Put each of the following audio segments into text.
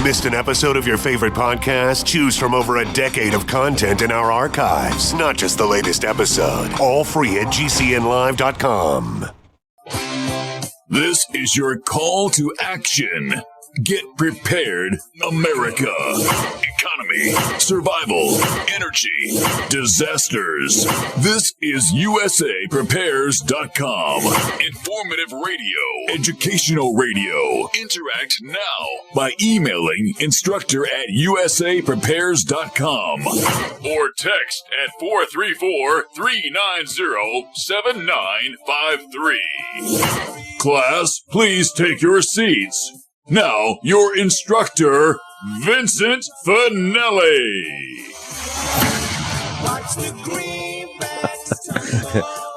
Missed an episode of your favorite podcast? Choose from over a decade of content in our archives, not just the latest episode. All free at GCNlive.com. This is your call to action. Get prepared, America. Economy, survival, energy, disasters. This is USAPrepares.com. Informative radio, educational radio. Interact now by emailing instructor@USAPrepares.com or text at 434-390-7953. Class, please take your seats. Now, your instructor, Vincent Finelli.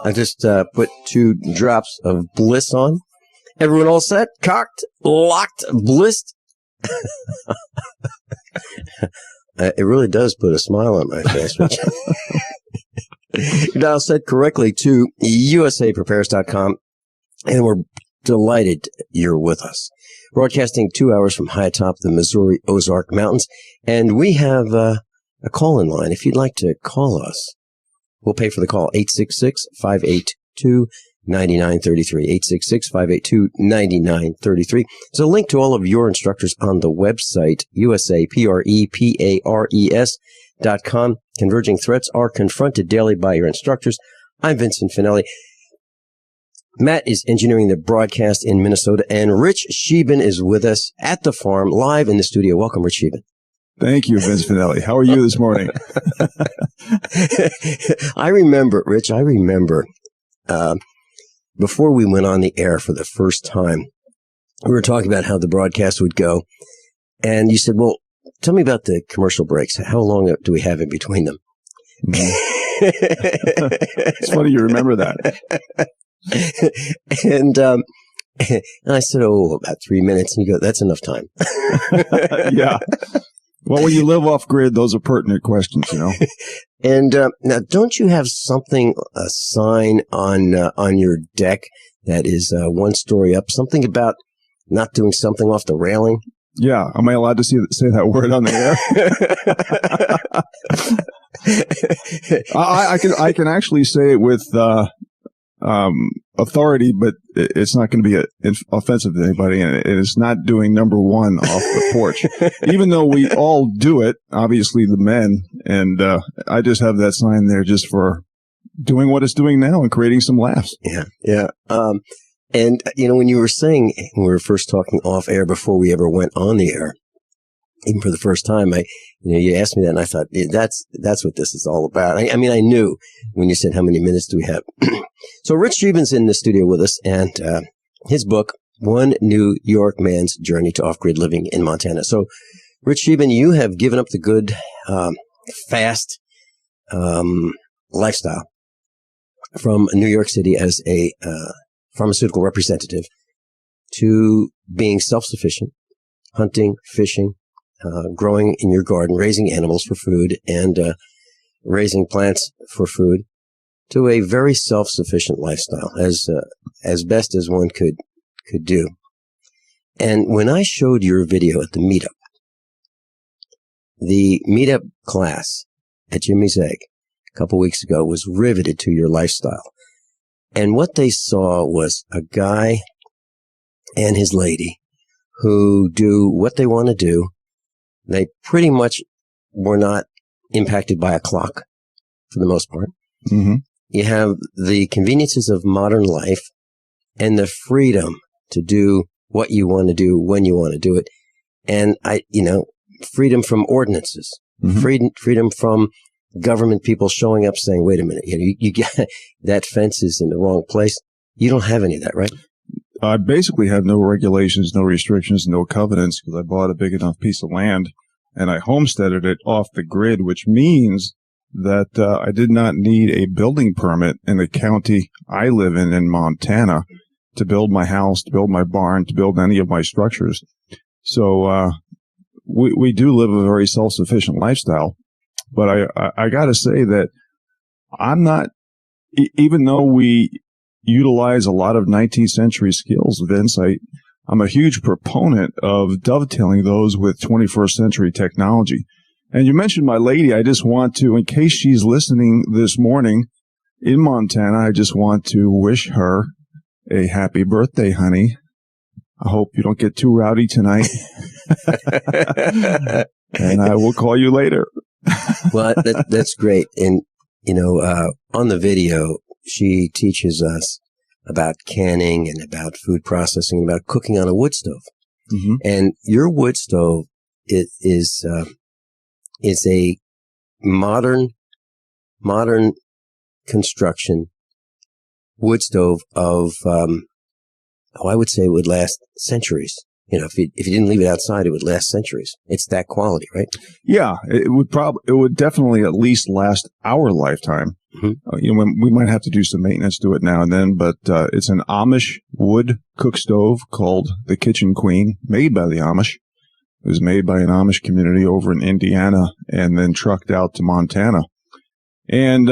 I just put 2 drops of bliss on. Everyone all set? Cocked, locked, blissed? It really does put a smile on my face. You dial set correctly to USAPrepares.com, and we're delighted you're with us. Broadcasting 2 hours from high atop the Missouri Ozark Mountains. And we have a call-in line. If you'd like to call us, we'll pay for the call. 866-582-9933. 866-582-9933. There's a link to all of your instructors on the website, USAPREPARES.com. Converging threats are confronted daily by your instructors. I'm Vincent Finelli. Matt is engineering the broadcast in Minnesota, and Rich Scheben is with us at the farm, live in the studio. Welcome, Rich Scheben. Thank you, Vince Finelli. How are you this morning? I remember, Rich, before we went on the air for the first time, we were talking about how the broadcast would go, and you said, well, tell me about the commercial breaks. How long do we have in between them? It's funny you remember that. And I said, about 3 minutes. And you go, that's enough time. Yeah. Well, when you live off grid, those are pertinent questions, you know. And now, don't you have something, a sign on your deck that is 1 story up, something about not doing something off the railing? Yeah. Am I allowed to say that word on the air? I can actually say it with authority, but it's not going to be offensive to anybody, and it is not doing number 1 off the porch. Even though we all do it, obviously the men, and I just have that sign there just for doing what it's doing now and creating some laughs. Yeah. And when you were saying, when we were first talking off air before we ever went on the air, even for the first time, you asked me that, and I thought, that's what this is all about. I mean, I knew when you said, how many minutes do we have? So Rich Scheben's in the studio with us, and his book, One New York Man's Journey to Off-Grid Living in Montana. So, Rich Scheben, you have given up the good, fast lifestyle from New York City as a pharmaceutical representative to being self-sufficient, hunting, fishing, growing in your garden, raising animals for food, and raising plants for food, to a very self-sufficient lifestyle, as best as one could do. And when I showed your video at the meetup class at Jimmy's Egg a couple weeks ago was riveted to your lifestyle. And what they saw was a guy and his lady who do what they want to do. They pretty much were not impacted by a clock for the most part. Mm-hmm. You have the conveniences of modern life and the freedom to do what you want to do when you want to do it. And freedom from ordinances, mm-hmm. freedom from government people showing up saying, wait a minute, you get that fence is in the wrong place. You don't have any of that, right? I basically have no regulations, no restrictions, no covenants, because I bought a big enough piece of land and I homesteaded it off the grid, which means that I did not need a building permit in the county I live in Montana, to build my house, to build my barn, to build any of my structures. So we do live a very self-sufficient lifestyle. But I got to say that I'm not, even though we utilize a lot of 19th century skills, Vince, I'm a huge proponent of dovetailing those with 21st century technology. And you mentioned my lady. I just want to, in case she's listening this morning in Montana, I just want to wish her a happy birthday, honey. I hope you don't get too rowdy tonight. And I will call you later. Well, that's great. And, on the video, she teaches us about canning and about food processing and about cooking on a wood stove. Mm-hmm. And your wood stove is a modern construction wood stove of, I would say it would last centuries. If you didn't leave it outside, it would last centuries. It's that quality, right? Yeah, it would definitely at least last our lifetime. Mm-hmm. We might have to do some maintenance to it now and then, but it's an Amish wood cook stove called the Kitchen Queen, made by the Amish. It was made by an Amish community over in Indiana and then trucked out to Montana. And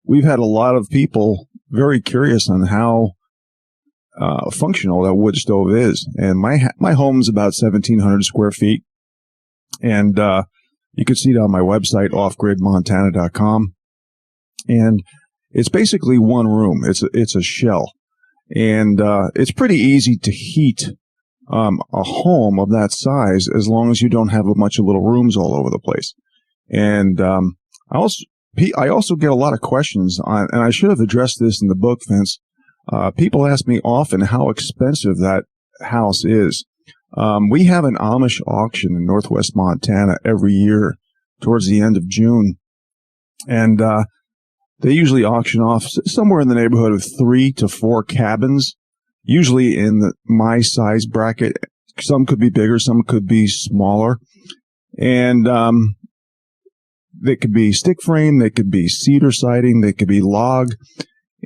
we've had a lot of people very curious on how functional that wood stove is. And my home's about 1,700 square feet. And you can see it on my website, offgridmontana.com. And it's basically one room. It's a shell. And it's pretty easy to heat a home of that size as long as you don't have a bunch of little rooms all over the place. And I also get a lot of questions on, and I should have addressed this in the book, Vince. People ask me often how expensive that house is. We have an Amish auction in northwest Montana every year towards the end of June. And they usually auction off somewhere in the neighborhood of 3 to 4 cabins, usually in my size bracket. Some could be bigger, some could be smaller. And they could be stick frame, they could be cedar siding, they could be log.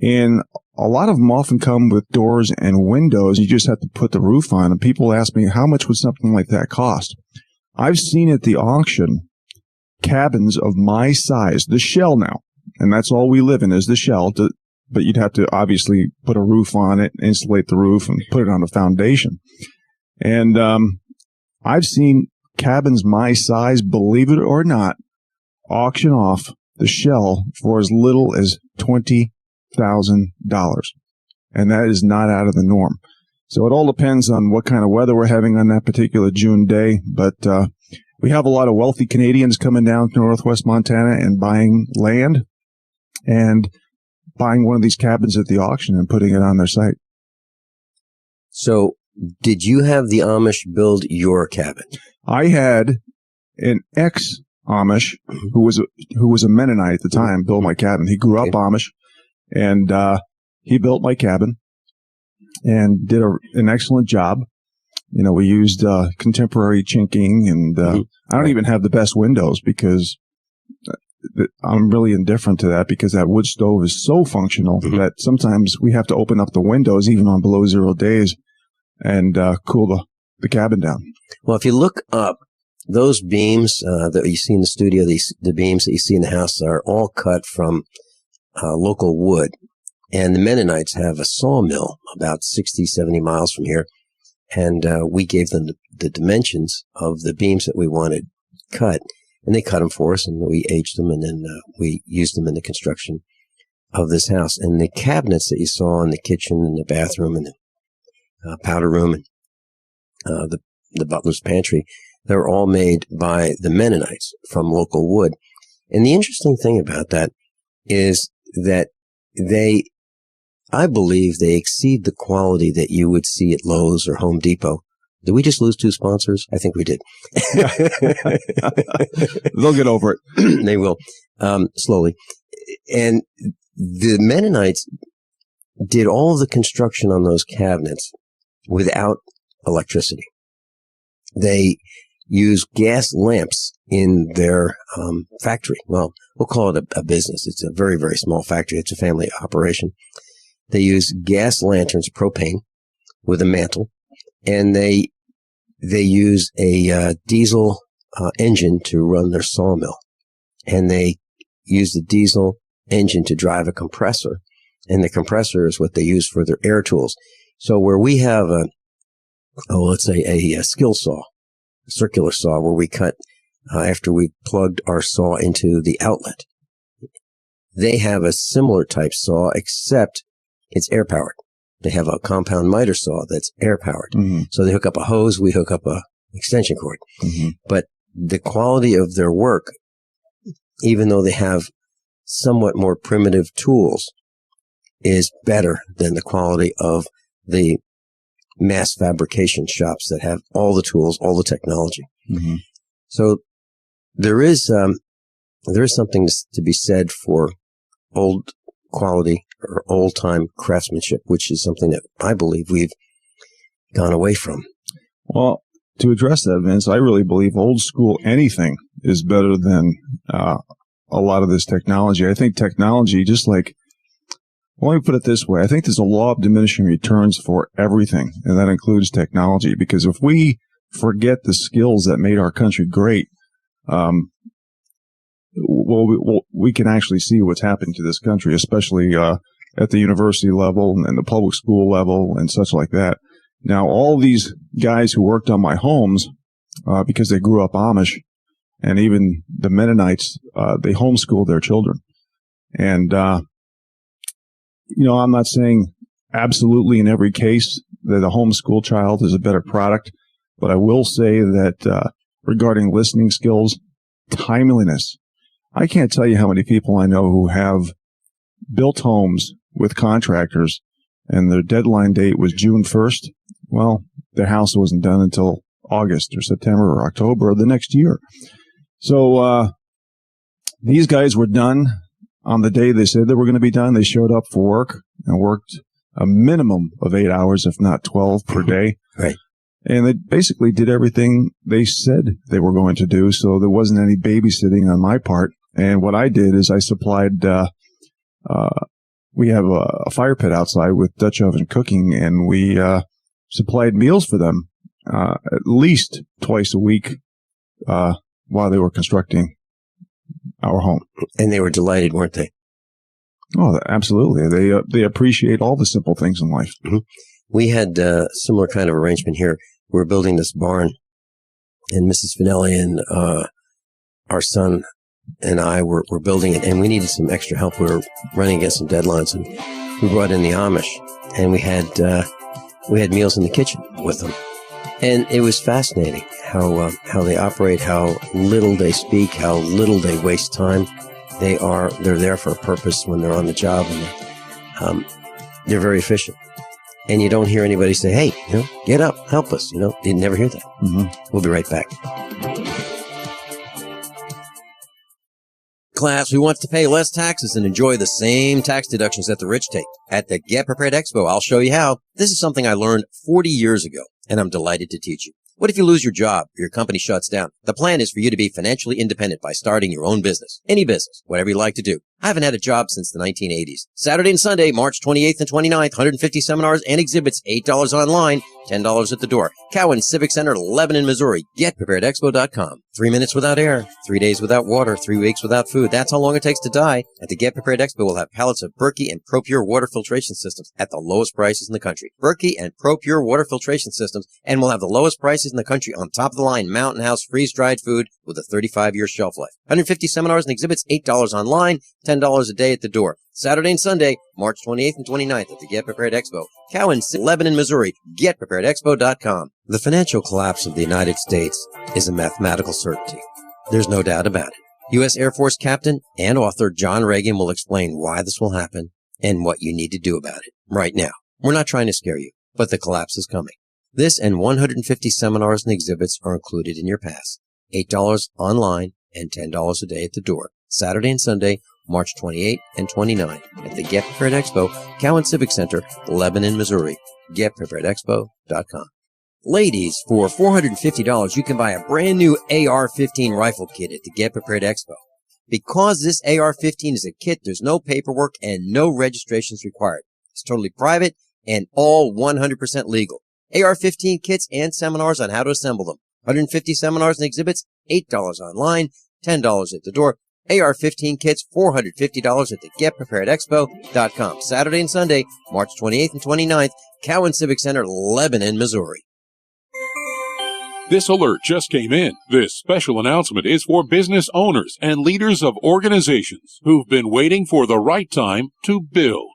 And a lot of them often come with doors and windows. You just have to put the roof on. And people ask me, how much would something like that cost? I've seen at the auction cabins of my size, the shell now, and that's all we live in is the shell, but you'd have to obviously put a roof on it, insulate the roof, and put it on a foundation. And I've seen cabins my size, believe it or not, auction off the shell for as little as $20,000. And that is not out of the norm. So it all depends on what kind of weather we're having on that particular June day. But we have a lot of wealthy Canadians coming down to northwest Montana and buying land and buying one of these cabins at the auction and putting it on their site. So did you have the Amish build your cabin? I had an ex-Amish who was a Mennonite at the time build my cabin. He grew up Amish, and he built my cabin and did an excellent job. We used contemporary chinking, and I don't even have the best windows because I'm really indifferent to that because that wood stove is so functional that sometimes we have to open up the windows even on below 0 days and cool the cabin down. Well, if you look up, those beams that you see in the studio, the beams that you see in the house are all cut from local wood. And the Mennonites have a sawmill about 60, 70 miles from here. And we gave them the dimensions of the beams that we wanted cut. And they cut them for us, and we aged them, and then we used them in the construction of this house. And the cabinets that you saw in the kitchen and the bathroom and the powder room and the butler's pantry, they're all made by the Mennonites from local wood. And the interesting thing about that is that I believe they exceed the quality that you would see at Lowe's or Home Depot. Did we just lose 2 sponsors? I think we did. They'll get over it. They will, slowly. And the Mennonites did all of the construction on those cabinets without electricity. They use gas lamps in their factory. Well, we'll call it a business. It's a very, very small factory. It's a family operation. They use gas lanterns, propane, with a mantle, and they use a diesel engine to run their sawmill. And they use the diesel engine to drive a compressor, and the compressor is what they use for their air tools. So where we have let's say a skill saw, a circular saw, where we cut after we plugged our saw into the outlet. They have a similar type saw, except it's air powered. They have a compound miter saw that's air powered. Mm-hmm. So they hook up a hose, we hook up a extension cord. Mm-hmm. But the quality of their work, even though they have somewhat more primitive tools, is better than the quality of the mass fabrication shops that have all the tools, all the technology. Mm-hmm. So there is something to be said for old quality or old time craftsmanship, which is something that I believe we've gone away from. Well, to address that, Vince, I really believe old school anything is better than a lot of this technology. I think technology, just like, well, let me put it this way. I think there's a law of diminishing returns for everything, and that includes technology, because if we forget the skills that made our country great, we can actually see what's happening to this country, especially at the university level and the public school level and such like that. Now, all these guys who worked on my homes, because they grew up Amish, and even the Mennonites, they homeschooled their children. And, I'm not saying absolutely in every case that a homeschool child is a better product, but I will say that regarding listening skills, timeliness. I can't tell you how many people I know who have built homes with contractors and their deadline date was June 1st. Well, their house wasn't done until August or September or October of the next year. So these guys were done on the day they said they were going to be done. They showed up for work and worked a minimum of 8 hours, if not 12 per day. Right. And they basically did everything they said they were going to do, so there wasn't any babysitting on my part. And what I did is I supplied, we have a fire pit outside with Dutch oven cooking, and we supplied meals for them at least twice a week while they were constructing our home. And they were delighted, weren't they? Oh, absolutely. They appreciate all the simple things in life. Mm-hmm. We had a similar kind of arrangement here. We were building this barn, and Mrs. Finelli and our son and I were building it, and we needed some extra help. We were running against some deadlines, and we brought in the Amish, and we had meals in the kitchen with them. And it was fascinating how they operate, how little they speak, how little they waste time. They're there for a purpose when they're on the job, and they're very efficient. And you don't hear anybody say, hey, get up, help us. You never hear that. Mm-hmm. We'll be right back. Class, who wants to pay less taxes and enjoy the same tax deductions that the rich take? At the Get Prepared Expo, I'll show you how. This is something I learned 40 years ago, and I'm delighted to teach you. What if you lose your job or your company shuts down? The plan is for you to be financially independent by starting your own business. Any business, whatever you like to do. I haven't had a job since the 1980s. Saturday and Sunday, March 28th and 29th, 150 seminars and exhibits, $8 online, $10 at the door. Cowan Civic Center, Lebanon, Missouri. GetPreparedExpo.com. 3 minutes without air, 3 days without water, 3 weeks without food. That's how long it takes to die. At the Get Prepared Expo, we'll have pallets of Berkey and ProPure water filtration systems at the lowest prices in the country. Berkey and ProPure water filtration systems, and we'll have the lowest prices in the country on top of the line Mountain House freeze-dried food with a 35-year shelf life. 150 seminars and exhibits, $8 online, $10 a day at the door. Saturday and Sunday, March 28th and 29th at the Get Prepared Expo. Cowan, Lebanon, Missouri. GetPreparedExpo.com. The financial collapse of the United States is a mathematical certainty. There's no doubt about it. U.S. Air Force Captain and author John Regan will explain why this will happen and what you need to do about it right now. We're not trying to scare you, but the collapse is coming. This and 150 seminars and exhibits are included in your pass. $8 online and $10 a day at the door. Saturday and Sunday, March 28 and 29 at the Get Prepared Expo, Cowan Civic Center, Lebanon, Missouri. GetPreparedExpo.com. Ladies, for $450, you can buy a brand new AR-15 rifle kit at the Get Prepared Expo. Because this AR-15 is a kit, there's no paperwork and no registrations required. It's totally private and all 100% legal. AR-15 kits and seminars on how to assemble them. 150 seminars and exhibits, $8 online, $10 at the door. AR-15 kits, $450 at the GetPreparedExpo.com. Saturday and Sunday, March 28th and 29th, Cowan Civic Center, Lebanon, Missouri. This alert just came in. This special announcement is for business owners and leaders of organizations who've been waiting for the right time to build.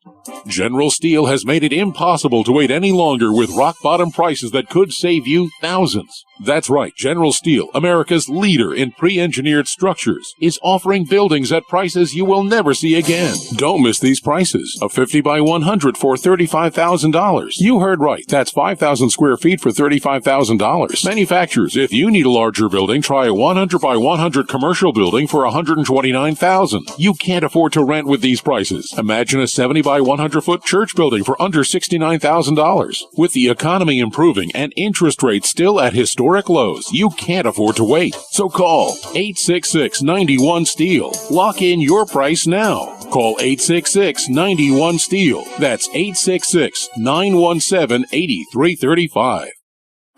General Steel has made it impossible to wait any longer with rock-bottom prices that could save you thousands. That's right, General Steel, America's leader in pre-engineered structures, is offering buildings at prices you will never see again. Don't miss these prices. A 50 by 100 for $35,000. You heard right. That's 5,000 square feet for $35,000. Manufacturers, if you need a larger building, try a 100 by 100 commercial building for $129,000. You can't afford to rent with these prices. Imagine a 70 by 100-foot church building for under $69,000. With the economy improving and interest rates still at historic lows, you can't afford to wait. So call 866-91-STEEL. Lock in your price now. Call 866-91-STEEL. That's 866-917-8335.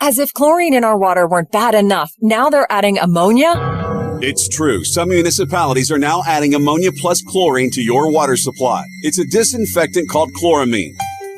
As if chlorine in our water weren't bad enough, now they're adding ammonia? It's true. Some municipalities are now adding ammonia plus chlorine to your water supply. It's a disinfectant called chloramine.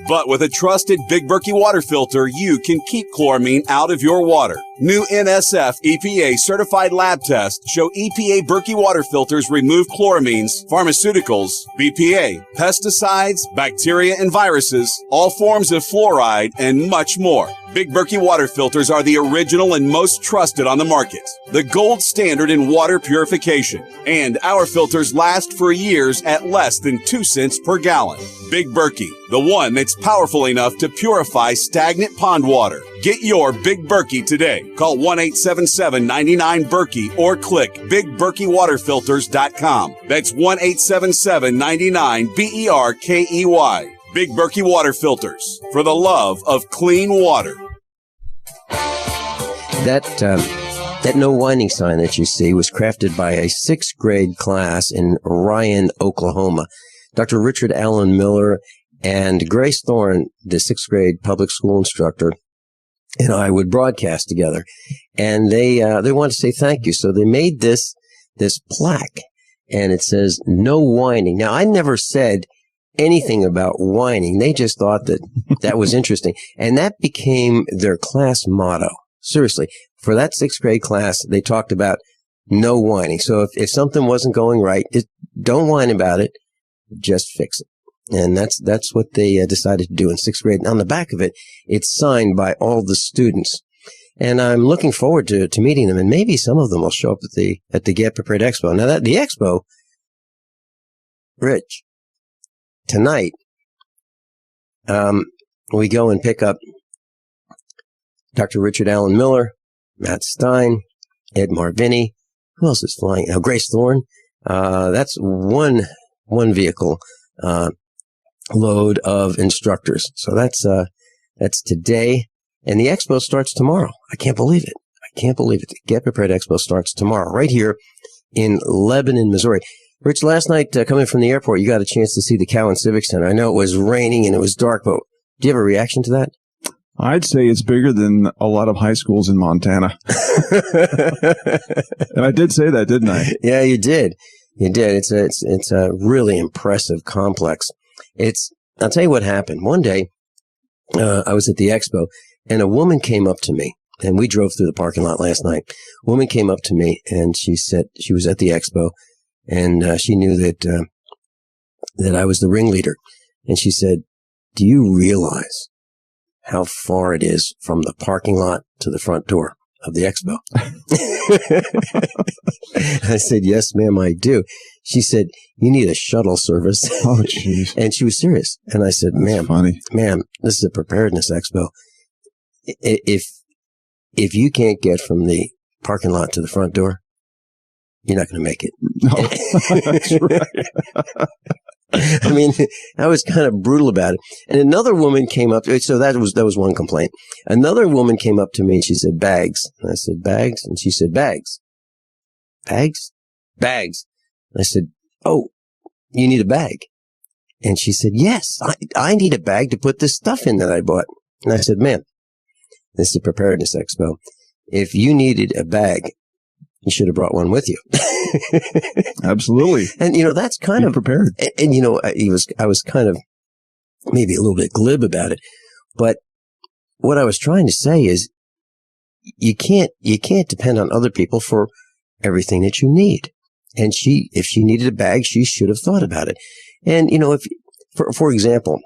But with a trusted Big Berkey water filter, you can keep chloramine out of your water. New NSF EPA certified lab tests show EPA Berkey water filters remove chloramines, pharmaceuticals, BPA, pesticides, bacteria and viruses, all forms of fluoride, and much more. Big Berkey water filters are the original and most trusted on the market, the gold standard in water purification. And our filters last for years at less than 2 cents per gallon. Big Berkey, the one that's powerful enough to purify stagnant pond water. Get your Big Berkey today. Call 1-877-99-BERKEY or click BigBerkeyWaterFilters.com. That's 1-877-99-BERKEY. Big Berkey Water Filters, for the love of clean water. That no whining sign that you see was crafted by a 6th grade class in Ryan, Oklahoma. Dr. Richard Allen Miller and Grace Thorne, the 6th grade public school instructor, and I would broadcast together. And they wanted to say thank you. So they made this plaque, and it says, "No whining." Now, I never said anything about whining. They just thought that was interesting. And that became their class motto. Seriously. For that 6th grade class, they talked about no whining. So if something wasn't going right, don't whine about it. Just fix it. And that's what they decided to do in 6th grade. And on the back of it, it's signed by all the students. And I'm looking forward to meeting them. And maybe some of them will show up at the Get Prepared Expo. Now the expo, Rich, tonight, we go and pick up Dr. Richard Allen Miller, Matt Stein, Ed Marvini. Who else is flying? Now, Grace Thorne. That's one vehicle load of instructors. So that's today, and the expo starts tomorrow. I can't believe it. The Get Prepared Expo starts tomorrow, right here in Lebanon, Missouri. Rich, last night coming from the airport, you got a chance to see the Cowan Civic Center. I know it was raining and it was dark, but do you have a reaction to that? I'd say it's bigger than a lot of high schools in Montana. And I did say that, didn't I? Yeah, you did. You did. It's a really impressive complex. I'll tell you what happened. One day, I was at the expo, and a woman came up to me, and we drove through the parking lot last night. A woman came up to me, and she said she was at the expo, and she knew that I was the ringleader. And she said, "Do you realize how far it is from the parking lot to the front door of the expo?" I said, "Yes, ma'am, I do." She said, "You need a shuttle service." Oh, jeez. And she was serious. And I said, "Ma'am, this is a preparedness expo. If you can't get from the parking lot to the front door, you're not going to make it." No, that's right. I mean, I was kind of brutal about it. And another woman came up. So that was one complaint. Another woman came up to me and she said, "Bags." And I said, "Bags?" And she said, "Bags." "Bags?" "Bags." And I said, "Oh, you need a bag?" And she said, "Yes, I need a bag to put this stuff in that I bought." And I said, "Ma'am, this is a preparedness expo. If you needed a bag, you should have brought one with you." Absolutely. And, that's kind of prepared. And, I was kind of maybe a little bit glib about it. But what I was trying to say is you can't depend on other people for everything that you need. And if she needed a bag, she should have thought about it. And, if, for example,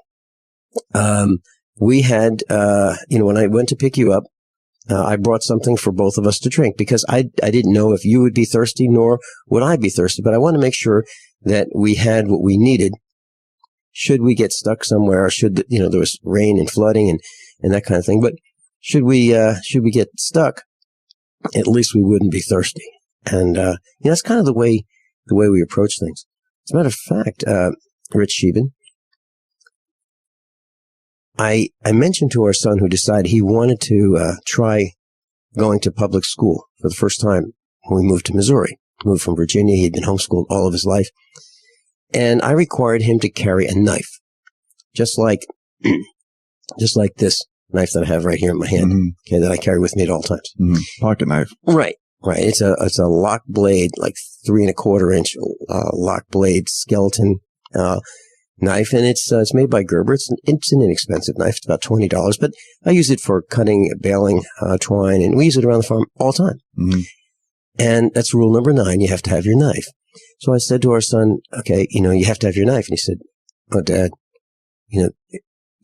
we had, when I went to pick you up, I brought something for both of us to drink because I didn't know if you would be thirsty nor would I be thirsty, but I want to make sure that we had what we needed. Should we get stuck somewhere, or there was rain and flooding and that kind of thing. But should we get stuck, at least we wouldn't be thirsty. And, that's kind of the way we approach things. As a matter of fact, Rich Scheben, I mentioned to our son, who decided he wanted to try going to public school for the first time when we moved to Missouri. Moved from Virginia. He had been homeschooled all of his life. And I required him to carry a knife, just like this knife that I have right here in my hand, okay, that I carry with me at all times. Pocket knife. Right. It's a lock blade, like 3 1/4 inch lock blade skeleton knife, and it's made by Gerber. It's an inexpensive knife. It's about $20, but I use it for cutting, baling twine, and we use it around the farm all the time. And that's rule number 9. You have to have your knife. So I said to our son, okay, you have to have your knife. And he said, oh, Dad, you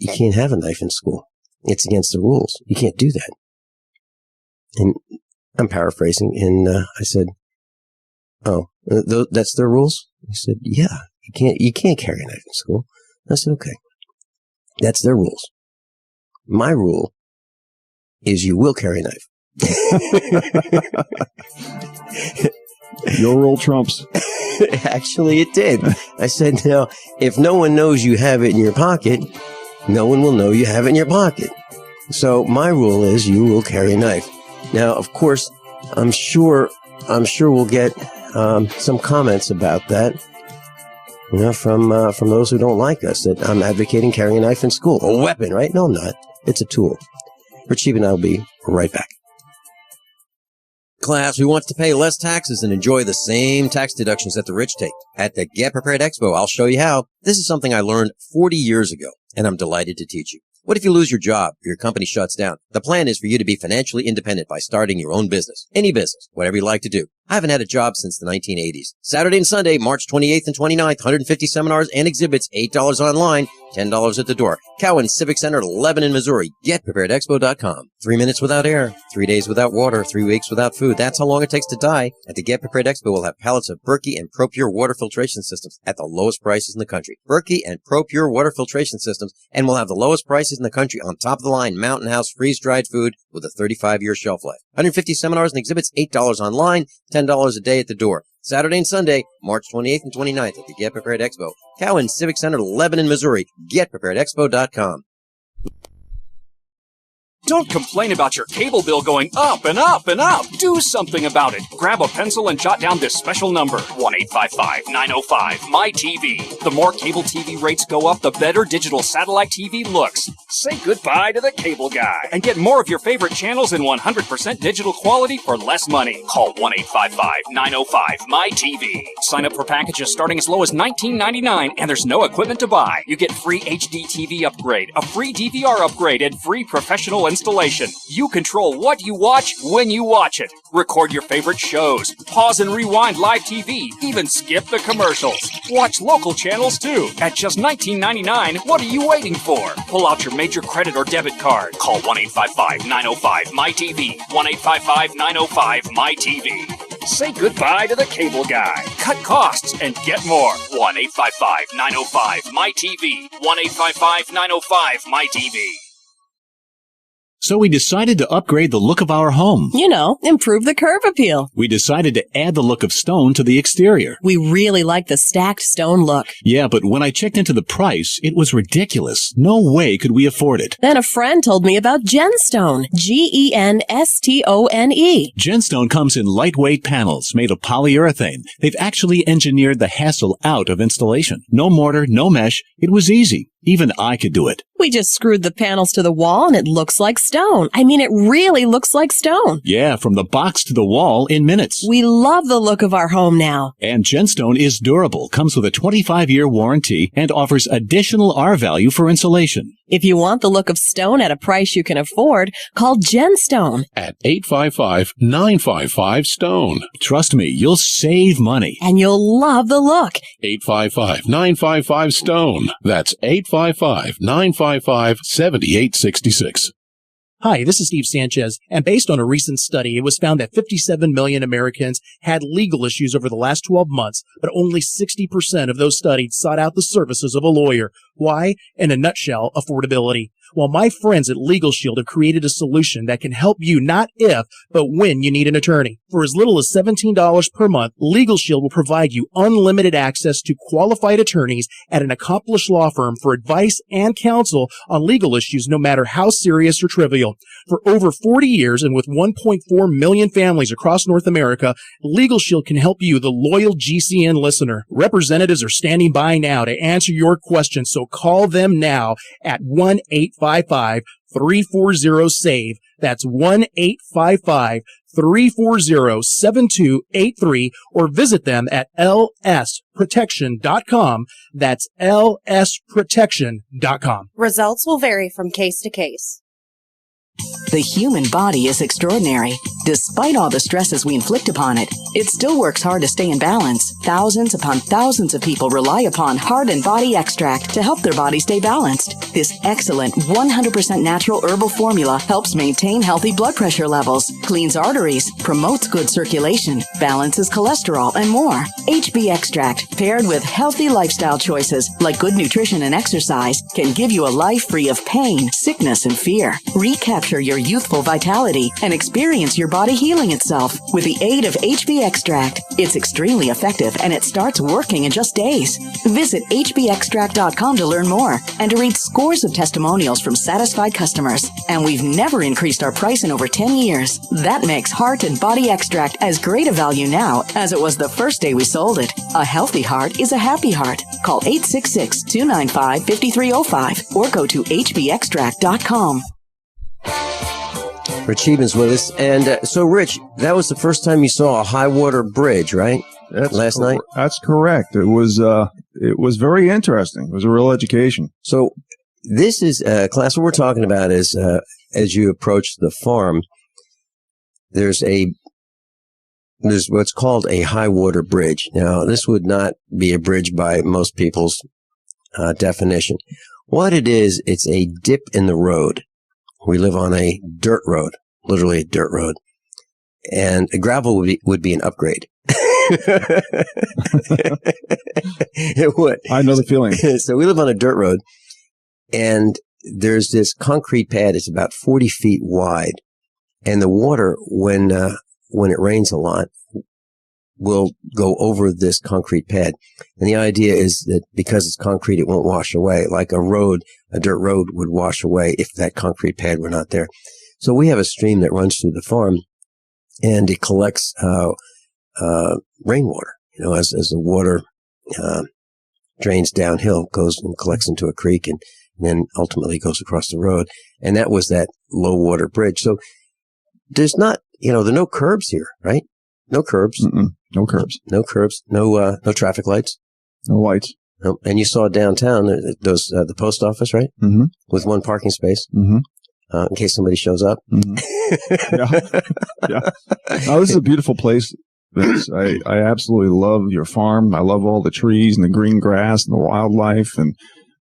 can't have a knife in school. It's against the rules. You can't do that. And I'm paraphrasing. And I said, oh, that's their rules? He said, yeah, you can't carry a knife in school. I said, okay, that's their rules. My rule is you will carry a knife. Your rule trumps. Actually, it did. I said, now, if no one knows you have it in your pocket, no one will know you have it in your pocket. So my rule is you will carry a knife. Now, of course, I'm sure we'll get some comments about that, from those who don't like us, that I'm advocating carrying a knife in school. A weapon, right? No, I'm not. It's a tool. Rich Scheben and I will be right back. Class who wants to pay less taxes and enjoy the same tax deductions that the rich take. At the Get Prepared Expo, I'll show you how. This is something I learned 40 years ago, and I'm delighted to teach you. What if you lose your job or your company shuts down? The plan is for you to be financially independent by starting your own business. Any business, whatever you like to do. I haven't had a job since the 1980s. Saturday and Sunday, March 28th and 29th, 150 seminars and exhibits, $8 online, $10 at the door. Cowan Civic Center, Lebanon, Missouri. GetPreparedExpo.com. 3 minutes without air, 3 days without water, 3 weeks without food. That's how long it takes to die. At the Get Prepared Expo, we'll have pallets of Berkey and ProPure water filtration systems at the lowest prices in the country. Berkey and ProPure water filtration systems, and we'll have the lowest prices in the country on top of the line Mountain House freeze-dried food with a 35-year shelf life. 150 seminars and exhibits, $8 online, $10 a day at the door. Saturday and Sunday, March 28th and 29th at the Get Prepared Expo. Cowan Civic Center, Lebanon, Missouri. GetPreparedExpo.com. Don't complain about your cable bill going up and up and up. Do something about it. Grab a pencil and jot down this special number, 1-855-905-MY-TV. The more cable TV rates go up, the better digital satellite TV looks. Say goodbye to the cable guy and get more of your favorite channels in 100% digital quality for less money. Call 1-855-905-MY-TV. Sign up for packages starting as low as $19.99, and there's no equipment to buy. You get free HD TV upgrade, a free DVR upgrade, and free professional installation. You control what you watch when you watch it. Record your favorite shows, pause and rewind live TV, even skip the commercials. Watch local channels too. At just $19.99, what are you waiting for? Pull out your major credit or debit card. Call 1-855-905-MY-TV. 1-855-905-MY-TV. Say goodbye to the cable guy. Cut costs and get more. 1-855-905-MY-TV. 1-855-905-MY-TV. So we decided to upgrade the look of our home. Improve the curb appeal. We decided to add the look of stone to the exterior. We really like the stacked stone look. Yeah, but when I checked into the price, it was ridiculous. No way could we afford it. Then a friend told me about Genstone. Genstone. Genstone comes in lightweight panels made of polyurethane. They've actually engineered the hassle out of installation. No mortar, no mesh. It was easy. Even I could do it. We just screwed the panels to the wall and it looks like stone. I mean, it really looks like stone. Yeah, from the box to the wall in minutes. We love the look of our home now. And Genstone is durable, comes with a 25-year warranty, and offers additional R-value for insulation. If you want the look of stone at a price you can afford, call Genstone At 855-955-STONE. Trust me, you'll save money. and you'll love the look. 855-955-STONE. That's 855-955-7866. Hi, this is Steve Sanchez, and based on a recent study, it was found that 57 million Americans had legal issues over the last 12 months, but only 60% of those studied sought out the services of a lawyer. Why? In a nutshell, affordability. Well, my friends at Legal Shield have created a solution that can help you not if, but when you need an attorney. For as little as $17 per month, Legal Shield will provide you unlimited access to qualified attorneys at an accomplished law firm for advice and counsel on legal issues, no matter how serious or trivial. For over 40 years and with 1.4 million families across North America, Legal Shield can help you, the loyal GCN listener. Representatives are standing by now to answer your questions, so call them now at 1-855-340-SAVE. That's 1-855-340-7283, or visit them at lsprotection.com. That's lsprotection.com. Results will vary from case to case. The human body is extraordinary. Despite all the stresses we inflict upon it, it still works hard to stay in balance. Thousands upon thousands of people rely upon Heart and Body Extract to help their body stay balanced. This excellent 100% natural herbal formula helps maintain healthy blood pressure levels, cleans arteries, promotes good circulation, balances cholesterol, and more. HB Extract, paired with healthy lifestyle choices like good nutrition and exercise, can give you a life free of pain, sickness, and fear. Recapture your youthful vitality and experience your body healing itself with the aid of HB Extract. It's extremely effective and it starts working in just days. Visit hbextract.com to learn more and to read scores of testimonials from satisfied customers. And we've never increased our price in over 10 years. That makes Heart and Body Extract as great a value now as it was the first day we sold it. A healthy heart is a happy heart. Call 866-295-5305 or go to hbextract.com. Rich Sheben's with us. And so, Rich, that was the first time you saw a high water bridge, right? Last night? That's correct. It was very interesting. It was a real education. So this is, class, what we're talking about is, as you approach the farm, there's what's called a high water bridge. Now, this would not be a bridge by most people's definition. What it is, it's a dip in the road. We live on a dirt road, literally a dirt road, and a gravel would be an upgrade. It would. I know the feeling. So we live on a dirt road, and there's this concrete pad. It's about 40 feet wide, and the water, when it rains a lot, will go over this concrete pad. And the idea is that because it's concrete, it won't wash away. Like a dirt road would wash away if that concrete pad were not there. So we have a stream that runs through the farm, and it collects rainwater. You know, as the water drains downhill, goes and collects into a creek, and then ultimately goes across the road. And that was that low water bridge. So there's not, there are no curbs here, right? No curbs. No curbs. No curbs. No traffic lights. No lights. No. And you saw downtown the post office, right? Mm-hmm. With one parking space. Mm-hmm. In case somebody shows up. Mm-hmm. Yeah. Oh, this is a beautiful place, Vince. I absolutely love your farm. I love all the trees and the green grass and the wildlife and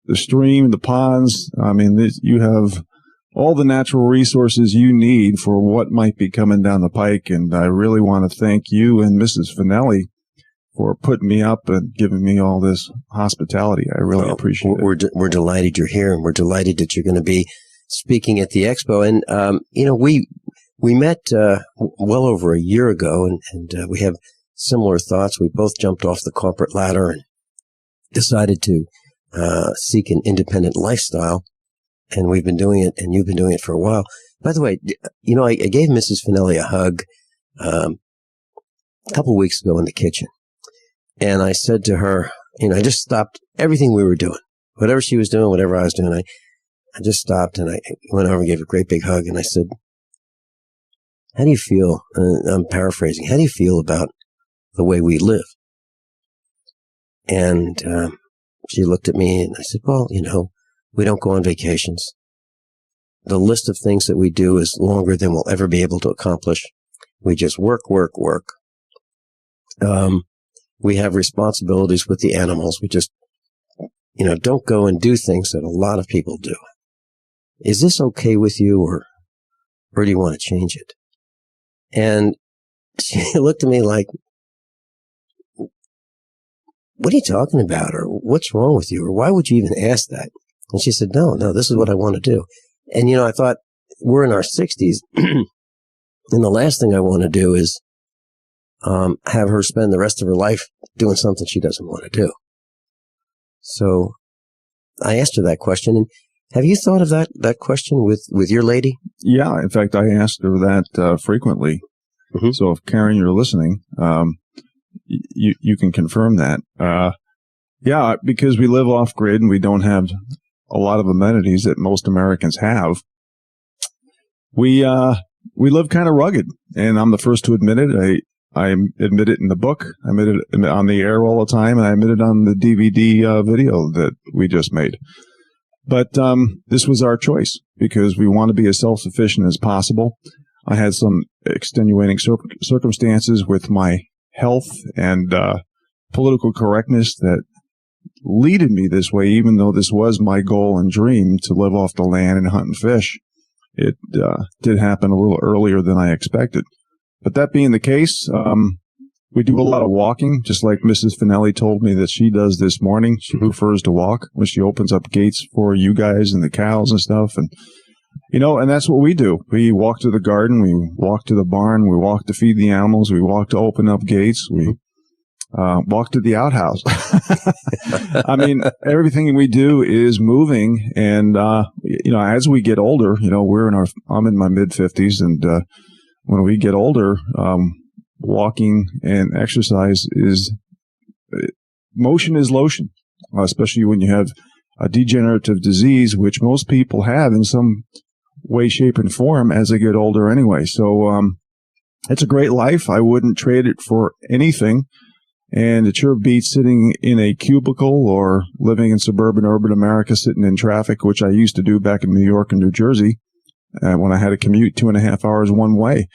the stream, the ponds. I mean, you have all the natural resources you need for what might be coming down the pike. And I really want to thank you and Mrs. Finelli for putting me up and giving me all this hospitality. I really appreciate it. We're delighted you're here, and we're delighted that you're going to be speaking at the expo. And, we met well over a year ago, and we have similar thoughts. We both jumped off the corporate ladder and decided to seek an independent lifestyle. And we've been doing it, and you've been doing it for a while. By the way, I gave Mrs. Finelli a hug a couple of weeks ago in the kitchen. And I said to her, I just stopped everything we were doing. whatever she was doing, whatever I was doing, I just stopped and I went over and gave a great big hug and I said, how do you feel? I'm paraphrasing. How do you feel about the way we live? And she looked at me and I said, well, we don't go on vacations. The list of things that we do is longer than we'll ever be able to accomplish. We just work. We have responsibilities with the animals. We just, don't go and do things that a lot of people do. Is this okay with you or do you want to change it? And she looked at me like, what are you talking about? Or what's wrong with you? Or why would you even ask that? And she said, no, this is what I want to do. And, I thought we're in our 60s and the last thing I want to do is have her spend the rest of her life doing something she doesn't want to do. So I asked her that question. And have you thought of that question with your lady? Yeah. In fact, I asked her that frequently. Mm-hmm. So if Karen, you're listening, you can confirm that. Yeah, because we live off grid and we don't have a lot of amenities that most Americans have. We live kind of rugged, and I'm the first to admit it. I admit it in the book. I admit it on the air all the time, and I admit it on the DVD video that we just made. But this was our choice because we want to be as self-sufficient as possible. I had some extenuating circumstances with my health and political correctness that leaded me this way, even though this was my goal and dream to live off the land and hunt and fish. It did happen a little earlier than I expected. But that being the case, we do a lot of walking, just like Mrs. Finelli told me that she does this morning. She prefers to walk when she opens up gates for you guys and the cows and stuff. And, and that's what we do. We walk to the garden. We walk to the barn. We walk to feed the animals. We walk to open up gates. We walk to the outhouse. I mean, everything we do is moving. And, as we get older, I'm in my mid-50s. And when we get older, walking and exercise motion is lotion, especially when you have a degenerative disease, which most people have in some way, shape, and form as they get older anyway. So it's a great life. I wouldn't trade it for anything. And it sure beats sitting in a cubicle or living in suburban urban America, sitting in traffic, which I used to do back in New York and New Jersey when I had to commute 2.5 hours one way.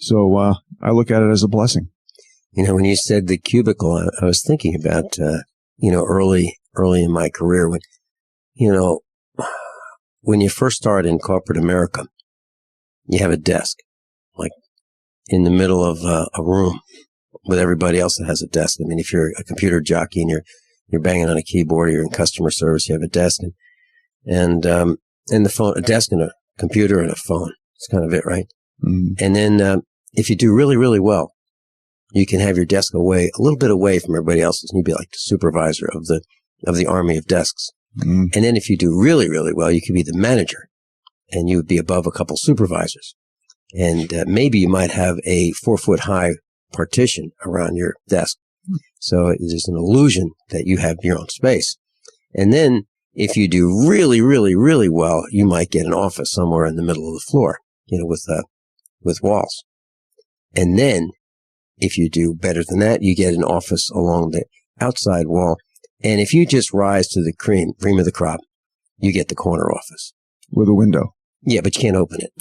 So I look at it as a blessing. When you said the cubicle, I was thinking about, early in my career when you first start in corporate America, you have a desk, like in the middle of a room with everybody else that has a desk. I mean, if you're a computer jockey and you're banging on a keyboard or you're in customer service, you have a desk and the phone, a desk and a computer and a phone. It's kind of it, right? Mm-hmm. And then if you do really, really well, you can have your desk a little bit away from everybody else's, and you'd be like the supervisor of the army of desks. Mm-hmm. And then if you do really, really well, you could be the manager, and you would be above a couple supervisors. And maybe you might have a 4-foot-high partition around your desk. So there's an illusion that you have your own space. And then if you do really, really, really well, you might get an office somewhere in the middle of the floor, with walls. And then if you do better than that, you get an office along the outside wall. And if you just rise to the cream of the crop, you get the corner office. With a window. Yeah, but you can't open it.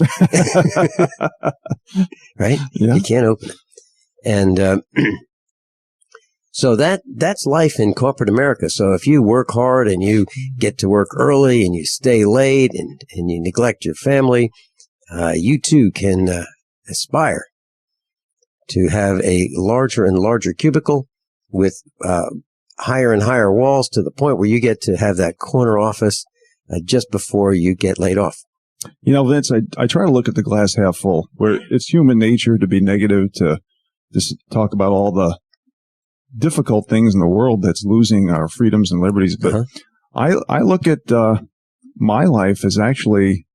Right? Yeah. You can't open it. And so that's life in corporate America. So if you work hard and you get to work early and you stay late and you neglect your family, you too can aspire to have a larger and larger cubicle with higher and higher walls to the point where you get to have that corner office just before you get laid off. Vince, I try to look at the glass half full, where it's human nature to be negative, to just talk about all the difficult things in the world that's losing our freedoms and liberties. But I look at my life as actually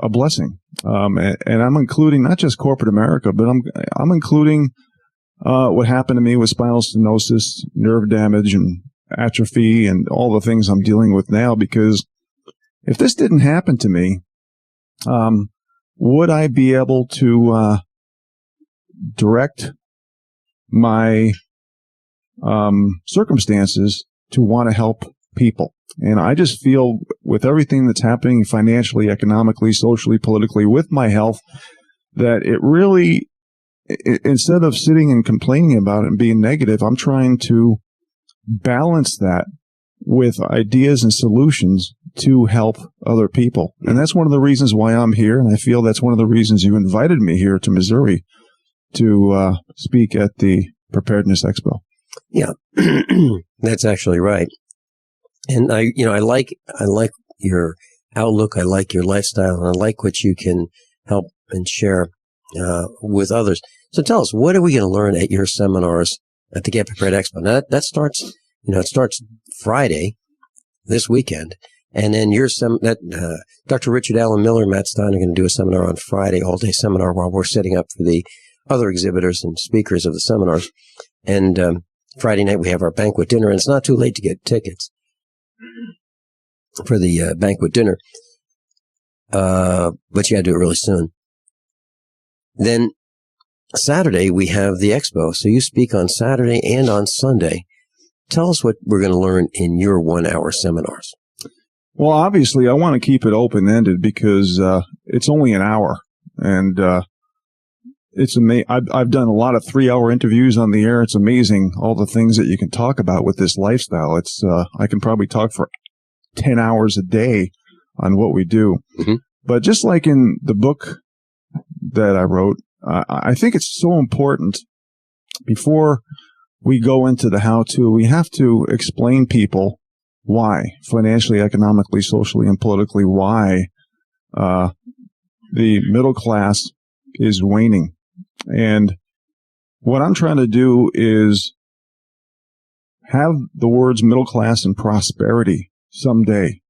a blessing. And I'm including not just corporate America, but I'm including what happened to me with spinal stenosis, nerve damage, and atrophy and all the things I'm dealing with now, because if this didn't happen to me, would I be able to direct my circumstances to want to help people? And I just feel with everything that's happening financially, economically, socially, politically with my health, that it really, instead of sitting and complaining about it and being negative, I'm trying to balance that with ideas and solutions to help other people. And that's one of the reasons why I'm here. And I feel that's one of the reasons you invited me here to Missouri to speak at the Preparedness Expo. Yeah, that's actually right. And I like your outlook. I like your lifestyle, and I like what you can help and share with others. So tell us, what are we going to learn at your seminars at the Get Prepared Expo? Now that starts, it starts Friday, this weekend, and then Dr. Richard Allen Miller and Matt Stein are going to do a seminar on Friday, all-day seminar, while we're setting up for the other exhibitors and speakers of the seminars. And Friday night we have our banquet dinner, and it's not too late to get tickets for the banquet dinner, but you got to do it really soon. Then Saturday we have the expo, so you speak on Saturday and on Sunday. Tell us what we're going to learn in your 1-hour seminars. Well, obviously, I want to keep it open-ended because it's only an hour, and it's amazing. I've done a lot of 3-hour interviews on the air. It's amazing all the things that you can talk about with this lifestyle. It's I can probably talk for 10 hours a day on what we do. Mm-hmm. But just like in the book that I wrote, I think it's so important before we go into the how-to, we have to explain people why, financially, economically, socially, and politically, why the middle class is waning. And what I'm trying to do is have the words middle class and prosperity someday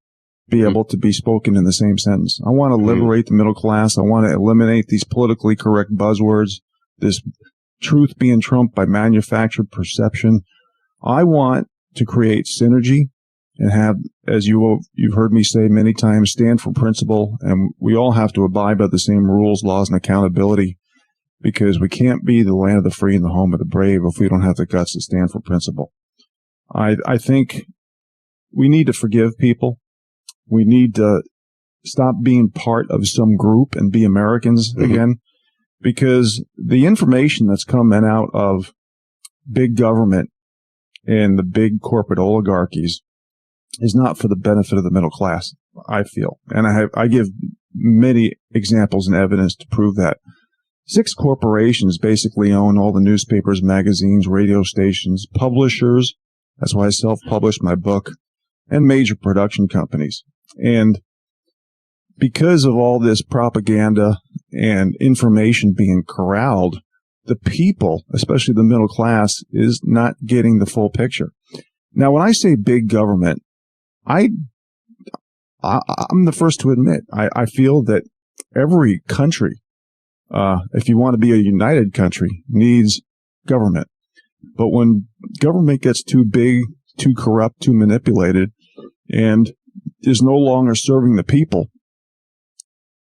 be able to be spoken in the same sentence. I want to liberate the middle class. I want to eliminate these politically correct buzzwords, this truth being trumped by manufactured perception. I want to create synergy and have, as you've heard me say many times, stand for principle. And we all have to abide by the same rules, laws, and accountability, because we can't be the land of the free and the home of the brave if we don't have the guts to stand for principle. I think we need to forgive people. We need to stop being part of some group and be Americans again, because the information that's coming out of big government and the big corporate oligarchies is not for the benefit of the middle class, I feel. And I give many examples and evidence to prove that. 6 corporations basically own all the newspapers, magazines, radio stations, publishers. That's why I self-published my book, and major production companies. And because of all this propaganda and information being corralled, the people, especially the middle class, is not getting the full picture. Now, when I say big government, I'm the first to admit, I feel that every country, if you want to be a united country, needs government. But when government gets too big, too corrupt, too manipulated, and is no longer serving the people,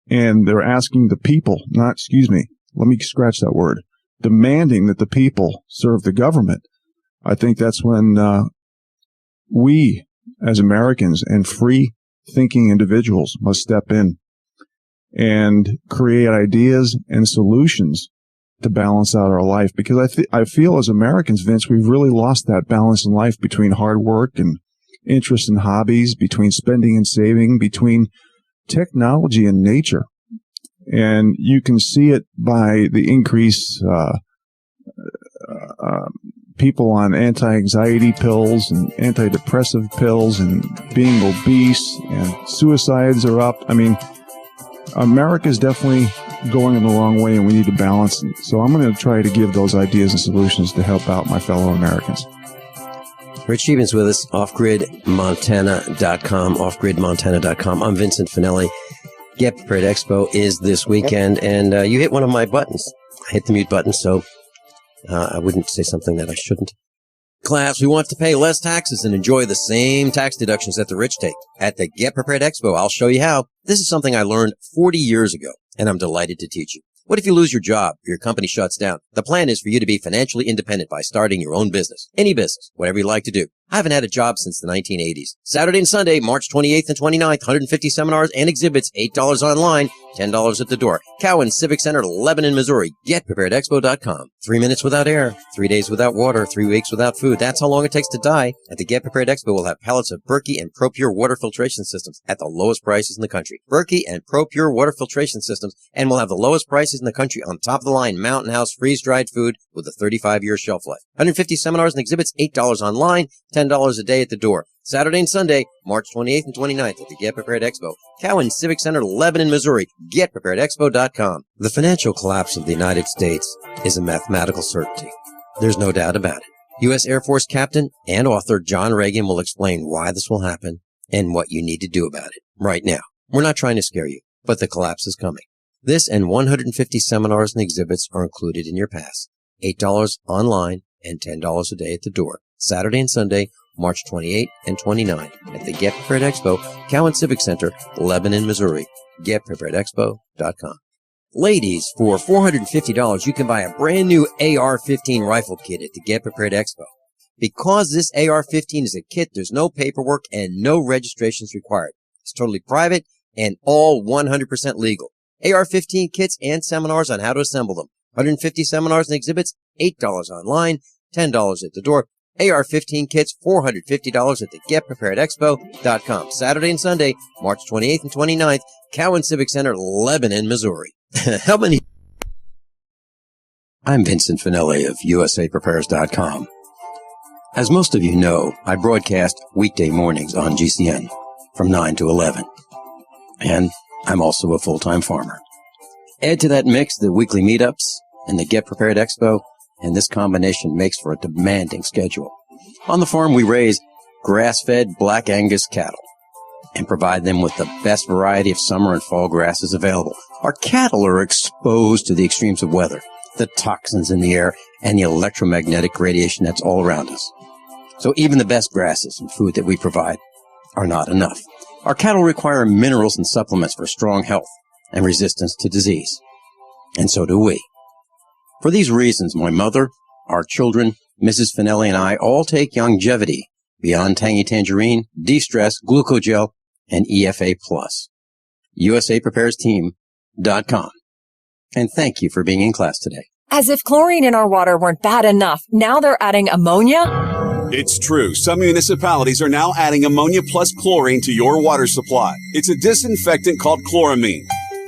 and they're asking the people, let me scratch that word, demanding that the people serve the government, I think that's when we, as Americans and free-thinking individuals, must step in and create ideas and solutions to balance out our life. Because I feel as Americans, Vince, we've really lost that balance in life between hard work and interest in hobbies, between spending and saving, between technology and nature. And you can see it by the increase people on anti-anxiety pills and antidepressive pills and being obese, and suicides are up. I mean, America's definitely going in the wrong way, and we need to balance it. So I'm going to try to give those ideas and solutions to help out my fellow Americans. Rich Sheben's with us, offgridmontana.com, offgridmontana.com. I'm Vincent Finelli. Get Prepared Expo is this weekend, and you hit one of my buttons. I hit the mute button, so I wouldn't say something that I shouldn't. Class, we want to pay less taxes and enjoy the same tax deductions that the rich take. At the Get Prepared Expo, I'll show you how. This is something I learned 40 years ago, and I'm delighted to teach you. What if you lose your job or your company shuts down? The plan is for you to be financially independent by starting your own business. Any business, whatever you like to do. I haven't had a job since the 1980s. Saturday and Sunday, March 28th and 29th, 150 seminars and exhibits, $8 online, $10 at the door. Cowan Civic Center, Lebanon, Missouri. GetPreparedExpo.com. 3 minutes without air, 3 days without water, 3 weeks without food. That's how long it takes to die. At the Get Prepared Expo, we'll have pallets of Berkey and ProPure water filtration systems at the lowest prices in the country. Berkey and ProPure water filtration systems, and we'll have the lowest prices in the country on top of the line Mountain House freeze-dried food with a 35-year shelf life. 150 seminars and exhibits, $8 online, $10 a day at the door. Saturday and Sunday, March 28th and 29th at the Get Prepared Expo. Cowan Civic Center, Lebanon, Missouri. GetPreparedExpo.com. The financial collapse of the United States is a mathematical certainty. There's no doubt about it. U.S. Air Force Captain and author John Regan will explain why this will happen and what you need to do about it right now. We're not trying to scare you, but the collapse is coming. This and 150 seminars and exhibits are included in your pass. $8 online and $10 a day at the door. Saturday and Sunday, March 28 and 29 at the Get Prepared Expo, Cowan Civic Center, Lebanon, Missouri. GetPreparedExpo.com. Ladies, for $450, you can buy a brand new AR-15 rifle kit at the Get Prepared Expo. Because this AR-15 is a kit, there's no paperwork and no registrations required. It's totally private and all 100% legal. AR-15 kits and seminars on how to assemble them. 150 seminars and exhibits, $8 online, $10 at the door. AR-15 kits, $450 at the GetPreparedExpo.com. Saturday and Sunday, March 28th and 29th, Cowan Civic Center, Lebanon, Missouri. How many? I'm Vincent Finelli of USAPrepares.com. As most of you know, I broadcast weekday mornings on GCN from 9 to 11. And I'm also a full-time farmer. Add to that mix the weekly meetups and the Get Prepared Expo, and this combination makes for a demanding schedule. On the farm, we raise grass-fed Black Angus cattle and provide them with the best variety of summer and fall grasses available. Our cattle are exposed to the extremes of weather, the toxins in the air, and the electromagnetic radiation that's all around us. So even the best grasses and food that we provide are not enough. Our cattle require minerals and supplements for strong health and resistance to disease. And so do we. For these reasons, my mother, our children, Mrs. Finelli, and I all take Youngevity, Beyond Tangy Tangerine, De-Stress, Glucogel, and EFA+. USAPreparesTeam.com. And thank you for being in class today. As if chlorine in our water weren't bad enough, now they're adding ammonia? It's true. Some municipalities are now adding ammonia plus chlorine to your water supply. It's a disinfectant called chloramine.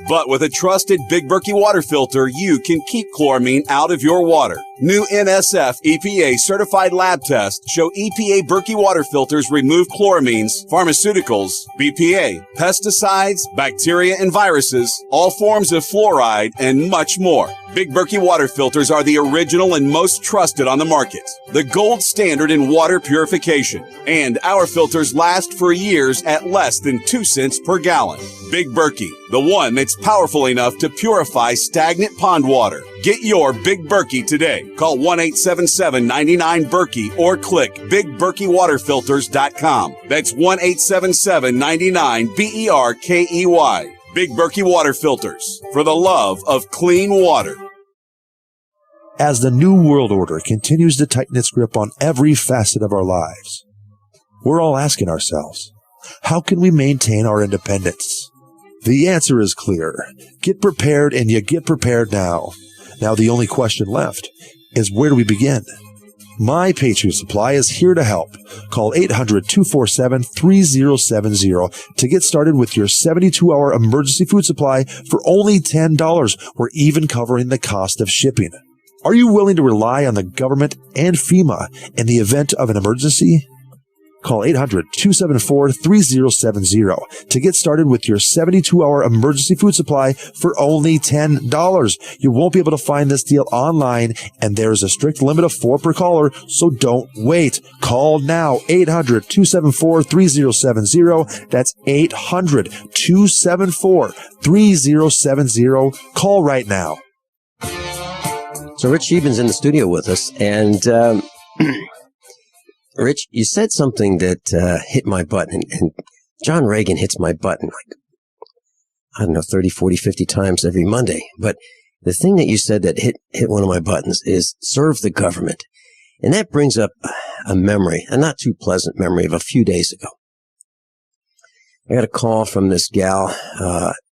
But with a trusted Big Berkey water filter, you can keep chloramine out of your water. New NSF EPA certified lab tests show EPA Berkey water filters remove chloramines, pharmaceuticals, BPA, pesticides, bacteria and viruses, all forms of fluoride, and much more. Big Berkey water filters are the original and most trusted on the market. The gold standard in water purification. And our filters last for years at less than 2 cents per gallon. Big Berkey, the one that's powerful enough to purify stagnant pond water. Get your Big Berkey today. Call 1-877-99-BERKEY or click BigBerkeyWaterFilters.com. That's 1-877-99-BERKEY. Big Berkey Water Filters, for the love of clean water. As the New World Order continues to tighten its grip on every facet of our lives, we're all asking ourselves, how can we maintain our independence? The answer is clear. Get prepared, and you get prepared now. Now the only question left is, where do we begin? My Patriot Supply is here to help. Call 800-247-3070 to get started with your 72-hour emergency food supply for only $10. We're even covering the cost of shipping. Are you willing to rely on the government and FEMA in the event of an emergency? Call 800-274-3070 to get started with your 72-hour emergency food supply for only $10. You won't be able to find this deal online, and there's a strict limit of 4 per caller, so don't wait. Call now, 800-274-3070. That's 800-274-3070. Call right now. So Rich Scheben's in the studio with us, and Rich, you said something that hit my button, and John Regan hits my button like, I don't know, 30, 40, 50 times every Monday. But the thing that you said that hit one of my buttons is serve the government. And that brings up a memory, a not too pleasant memory of a few days ago. I got a call from this gal,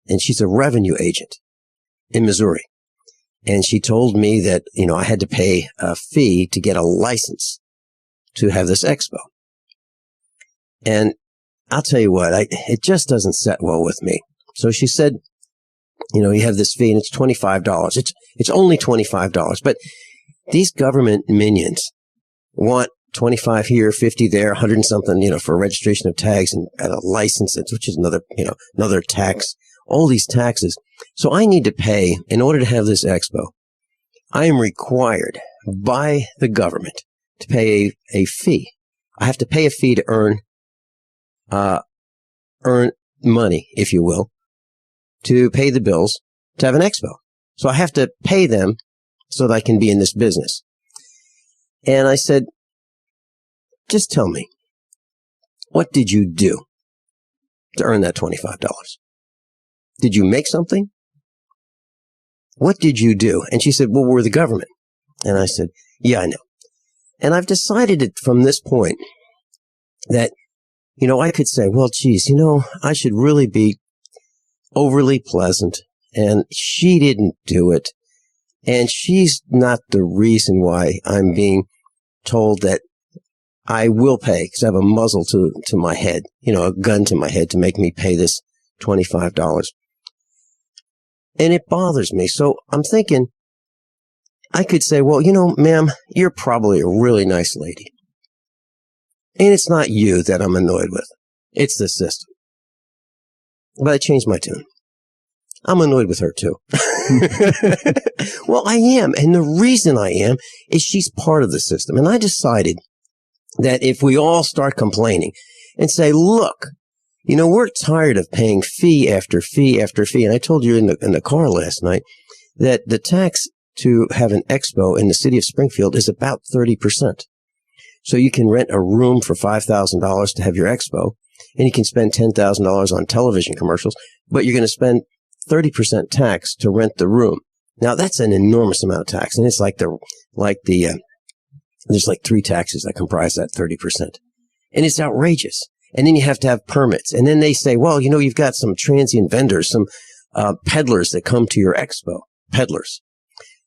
and she's a revenue agent in Missouri. And she told me that, I had to pay a fee to get a license to have this expo. And I'll tell you what, it just doesn't set well with me. So she said, you have this fee and it's $25. It's only $25. But these government minions want 25 here, 50 there, 100 and something, for registration of tags and a license, which is another tax, all these taxes. So I need to pay, in order to have this expo, I am required by the government to pay a fee. I have to pay a fee to earn money, if you will, to pay the bills to have an expo. So I have to pay them so that I can be in this business. And I said, just tell me, what did you do to earn that $25? Did you make something? What did you do? And she said, well, we're the government. And I said, yeah, I know. And I've decided from this point that, I could say, well, geez, I should really be overly pleasant, and she didn't do it, and she's not the reason why I'm being told that I will pay, because I have a muzzle to my head, a gun to my head to make me pay this $25. And it bothers me. So I'm thinking, I could say, well, ma'am, you're probably a really nice lady. And it's not you that I'm annoyed with. It's the system. But I changed my tune. I'm annoyed with her too. Well, I am. And the reason I am is she's part of the system. And I decided that if we all start complaining and say, look, we're tired of paying fee after fee after fee. And I told you in the car last night that the tax to have an expo in the city of Springfield is about 30%. So you can rent a room for $5,000 to have your expo, and you can spend $10,000 on television commercials, but you're going to spend 30% tax to rent the room. Now that's an enormous amount of tax, and it's there's like 3 taxes that comprise that 30%, and it's outrageous. And then you have to have permits, and then they say, well, you've got some transient vendors, some peddlers that come to your expo, peddlers.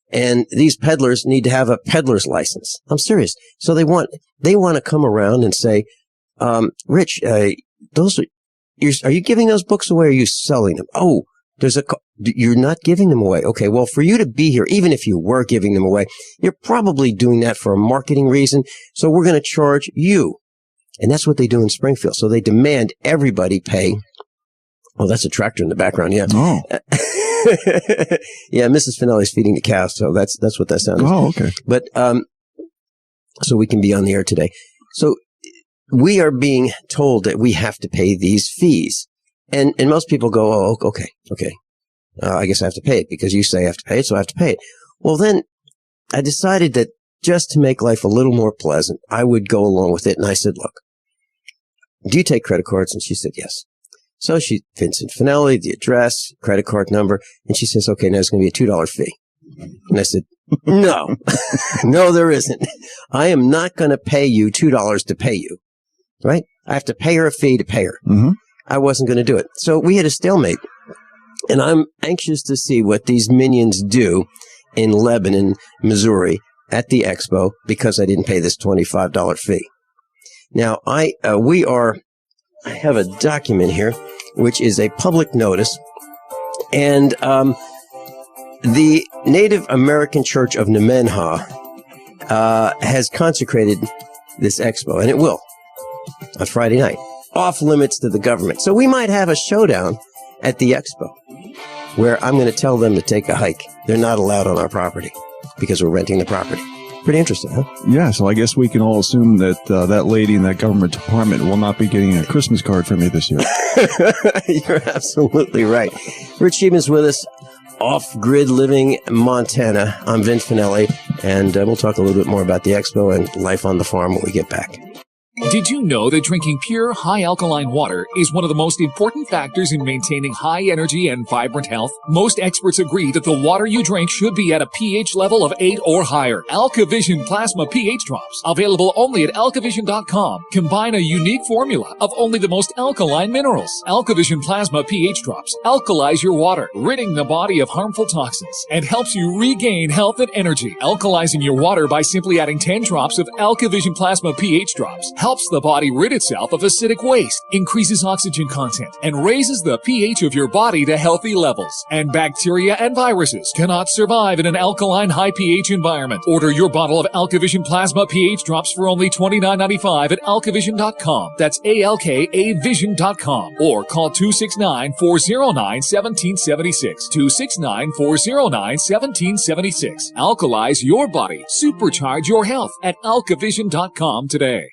And these peddlers need to have a peddler's license. I'm serious. So they want to come around and say, Rich, are you giving those books away or are you selling them? Oh, you're not giving them away. Okay. Well, for you to be here, even if you were giving them away, you're probably doing that for a marketing reason. So we're going to charge you. And that's what they do in Springfield. So they demand everybody pay. Oh, that's a tractor in the background. Yeah. Oh. Yeah, Mrs. Finelli's feeding the cows, so that's what that sounds. Oh, okay. But so we can be on the air today. So we are being told that we have to pay these fees, and most people go, oh, okay. I guess I have to pay it because you say I have to pay it, so I have to pay it. Well, then I decided that just to make life a little more pleasant, I would go along with it, and I said, look, do you take credit cards? And she said yes. So Vincent Finelli, the address, credit card number, and she says, okay, now it's going to be a $2 fee. And I said, no, no, there isn't. I am not going to pay you $2 to pay you, right? I have to pay her a fee to pay her. Mm-hmm. I wasn't going to do it. So we had a stalemate, and I'm anxious to see what these minions do in Lebanon, Missouri at the expo because I didn't pay this $25 fee. Now, I have a document here, which is a public notice, and the Native American Church of Nemenhah has consecrated this expo, and it will, on Friday night, off limits to the government. So we might have a showdown at the expo, where I'm going to tell them to take a hike. They're not allowed on our property, because we're renting the property. Pretty interesting, huh? Yeah, so I guess we can all assume that that lady in that government department will not be getting a Christmas card from me this year. You're absolutely right. Rich Sheben's with us, off-grid living Montana. I'm Vince Finelli, and we'll talk a little bit more about the expo and life on the farm when we get back. Did you know that drinking pure, high alkaline water is one of the most important factors in maintaining high energy and vibrant health? Most experts agree that the water you drink should be at a pH level of 8 or higher. AlkaVision Plasma pH Drops, available only at alkavision.com, combine a unique formula of only the most alkaline minerals. AlkaVision Plasma pH Drops alkalize your water, ridding the body of harmful toxins, and helps you regain health and energy. Alkalizing your water by simply adding 10 drops of AlkaVision Plasma pH Drops helps the body rid itself of acidic waste, increases oxygen content, and raises the pH of your body to healthy levels. And bacteria and viruses cannot survive in an alkaline high pH environment. Order your bottle of AlkaVision Plasma pH Drops for only $29.95 at alkavision.com. That's ALKAvision.com. Or call 269-409-1776. 269-409-1776. Alkalize your body. Supercharge your health at alkavision.com today.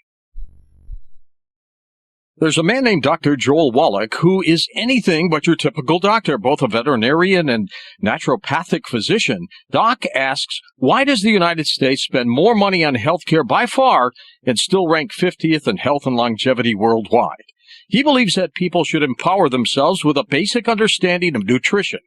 There's a man named Dr. Joel Wallach who is anything but your typical doctor, both a veterinarian and naturopathic physician. Doc asks, why does the United States spend more money on healthcare by far and still rank 50th in health and longevity worldwide? He believes that people should empower themselves with a basic understanding of nutrition,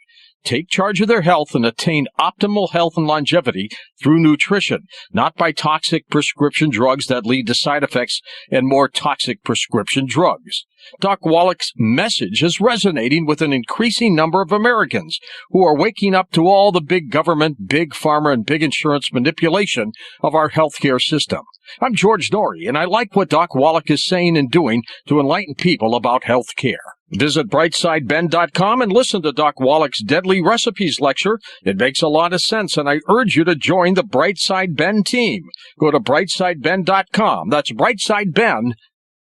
take charge of their health, and attain optimal health and longevity through nutrition, not by toxic prescription drugs that lead to side effects and more toxic prescription drugs. Doc Wallach's message is resonating with an increasing number of Americans who are waking up to all the big government, big pharma, and big insurance manipulation of our healthcare system. I'm George Norrie, and I like what Doc Wallach is saying and doing to enlighten people about health care. Visit brightsideben.com and listen to Doc Wallach's Deadly Recipes lecture. It makes a lot of sense, and I urge you to join the Brightside Ben team. Go to brightsideben.com. That's Brightside Ben.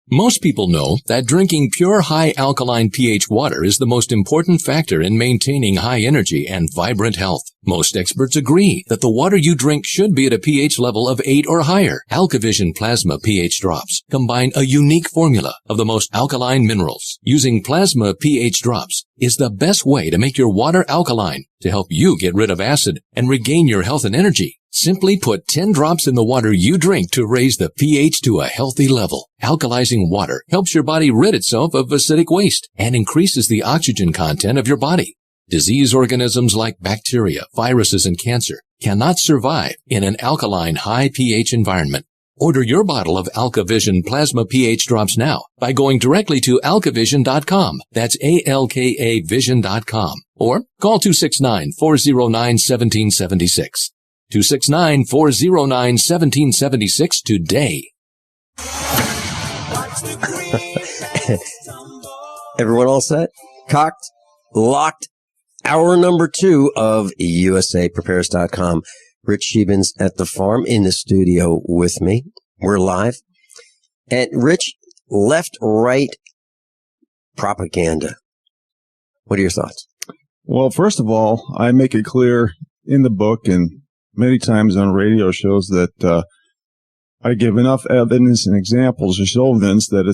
Most people know that drinking pure high alkaline pH water is the most important factor in maintaining high energy and vibrant health. Most experts agree that the water you drink should be at a pH level of 8 or higher. AlkaVision Plasma pH Drops combine a unique formula of the most alkaline minerals. Using Plasma pH Drops is the best way to make your water alkaline to help you get rid of acid and regain your health and energy. Simply put 10 drops in the water you drink to raise the pH to a healthy level. Alkalizing water helps your body rid itself of acidic waste and increases the oxygen content of your body. Disease organisms like bacteria, viruses, and cancer cannot survive in an alkaline high pH environment. Order your bottle of AlkaVision Plasma pH Drops now by going directly to alkavision.com. That's ALKAvision.com. Or call 269-409-1776. 269-409-1776 today. Everyone all set? Cocked? Locked? Hour number 2 of USAPrepares.com. Rich Sheben's at the farm in the studio with me. We're live. And Rich, left-right propaganda. What are your thoughts? Well, first of all, I make it clear in the book and many times on radio shows that I give enough evidence and examples to show Vince that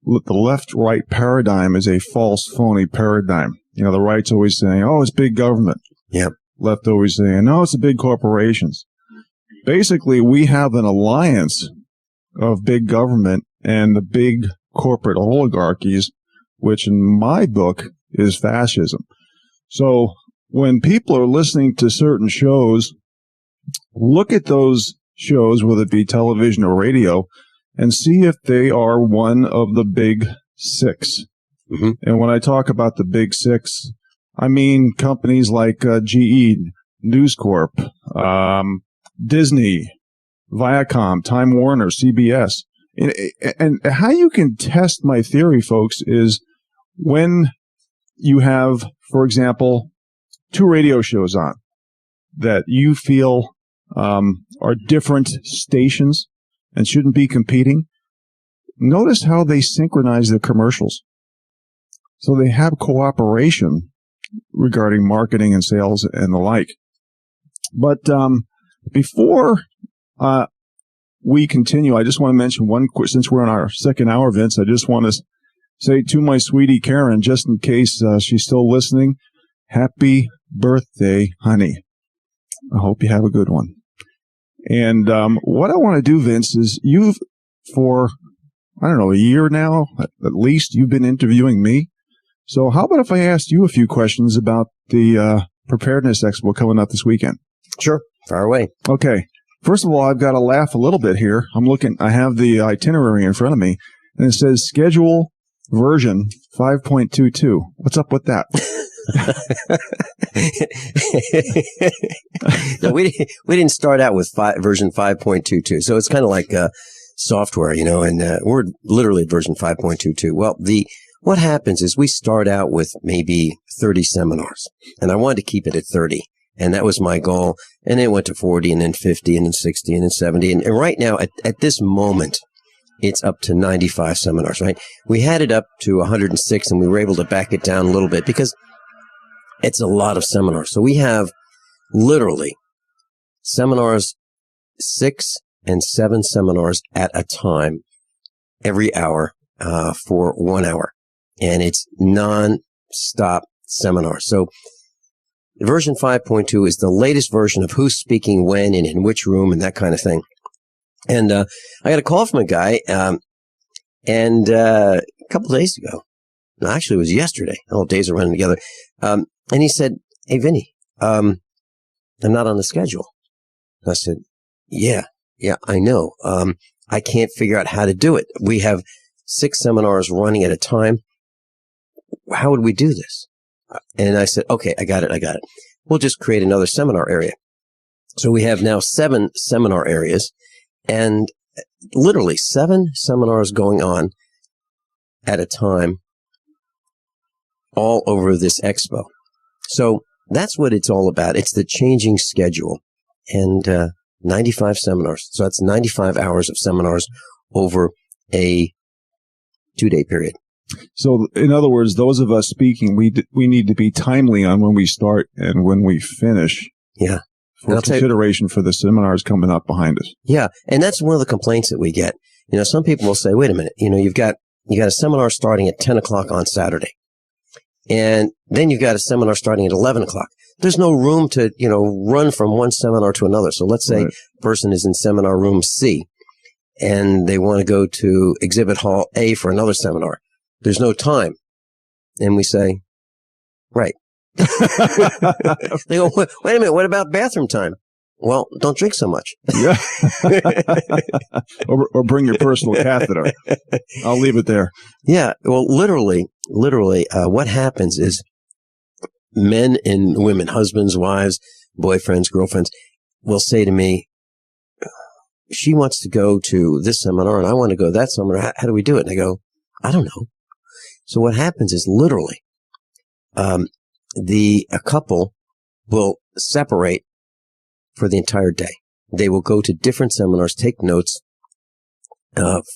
the left-right paradigm is a false, phony paradigm. You know, the right's always saying, oh, it's big government. Yep. Left always saying, no, it's the big corporations. Basically, we have an alliance of big government and the big corporate oligarchies, which in my book is fascism. So when people are listening to certain shows, look at those shows, whether it be television or radio, and see if they are one of the big six. Mm-hmm. And when I talk about the big six, I mean companies like GE, News Corp, Disney, Viacom, Time Warner, CBS. And how you can test my theory, folks, is when you have, for example, 2 radio shows on that you feel are different stations and shouldn't be competing. Notice how they synchronize the commercials. So they have cooperation regarding marketing and sales and the like. But before we continue, I just want to mention one quick, since we're on our second hour, Vince, I just want to say to my sweetie Karen, just in case she's still listening, happy birthday, honey. I hope you have a good one. And what I want to do, Vince, is you've, for, I don't know, a year now, at least, you've been interviewing me. So how about if I asked you a few questions about the Preparedness Expo coming up this weekend? Sure. Fire away. Okay. First of all, I've got to laugh a little bit here. I have the itinerary in front of me, and it says schedule version 5.22. What's up with that? No, we didn't start out with version 5.22. So it's kind of like software, and we're literally at version 5.22. Well, what happens is we start out with maybe 30 seminars, and I wanted to keep it at 30. And that was my goal. And then it went to 40 and then 50 and then 60 and then 70. And right now, at this moment, it's up to 95 seminars, right? We had it up to 106 and we were able to back it down a little bit because it's a lot of seminars. So we have literally seminars, 6 and 7 seminars at a time every hour for 1 hour. And it's non-stop seminars. So version 5.2 is the latest version of who's speaking when and in which room and that kind of thing. And I got a call from a guy, and a couple of days ago, no, actually it was yesterday, all days are running together, and he said, "Hey, Vinny, I'm not on the schedule." And I said, yeah, I know. I can't figure out how to do it. We have 6 seminars running at a time. How would we do this? And I said, okay, I got it. We'll just create another seminar area. So we have now 7 seminar areas and literally 7 seminars going on at a time all over this expo. So that's what it's all about. It's the changing schedule and 95 seminars. So that's 95 hours of seminars over a 2-day period. So, in other words, those of us speaking, we need to be timely on when we start and when we finish. Yeah. For consideration for the seminars coming up behind us. Yeah. And that's one of the complaints that we get. Some people will say, wait a minute, you've got a seminar starting at 10 o'clock on Saturday. And then you've got a seminar starting at 11 o'clock. There's no room to, run from one seminar to another. So let's say a person is in seminar room C and they want to go to exhibit hall A for another seminar. There's no time. And we say, right. They go, wait a minute, what about bathroom time? Well, don't drink so much. Yeah. or bring your personal catheter. I'll leave it there. Yeah. Well, literally, what happens is men and women, husbands, wives, boyfriends, girlfriends, will say to me, she wants to go to this seminar and I want to go to that seminar. How do we do it? And I go, I don't know. So what happens is literally, a couple will separate for the entire day. They will go to different seminars, take notes,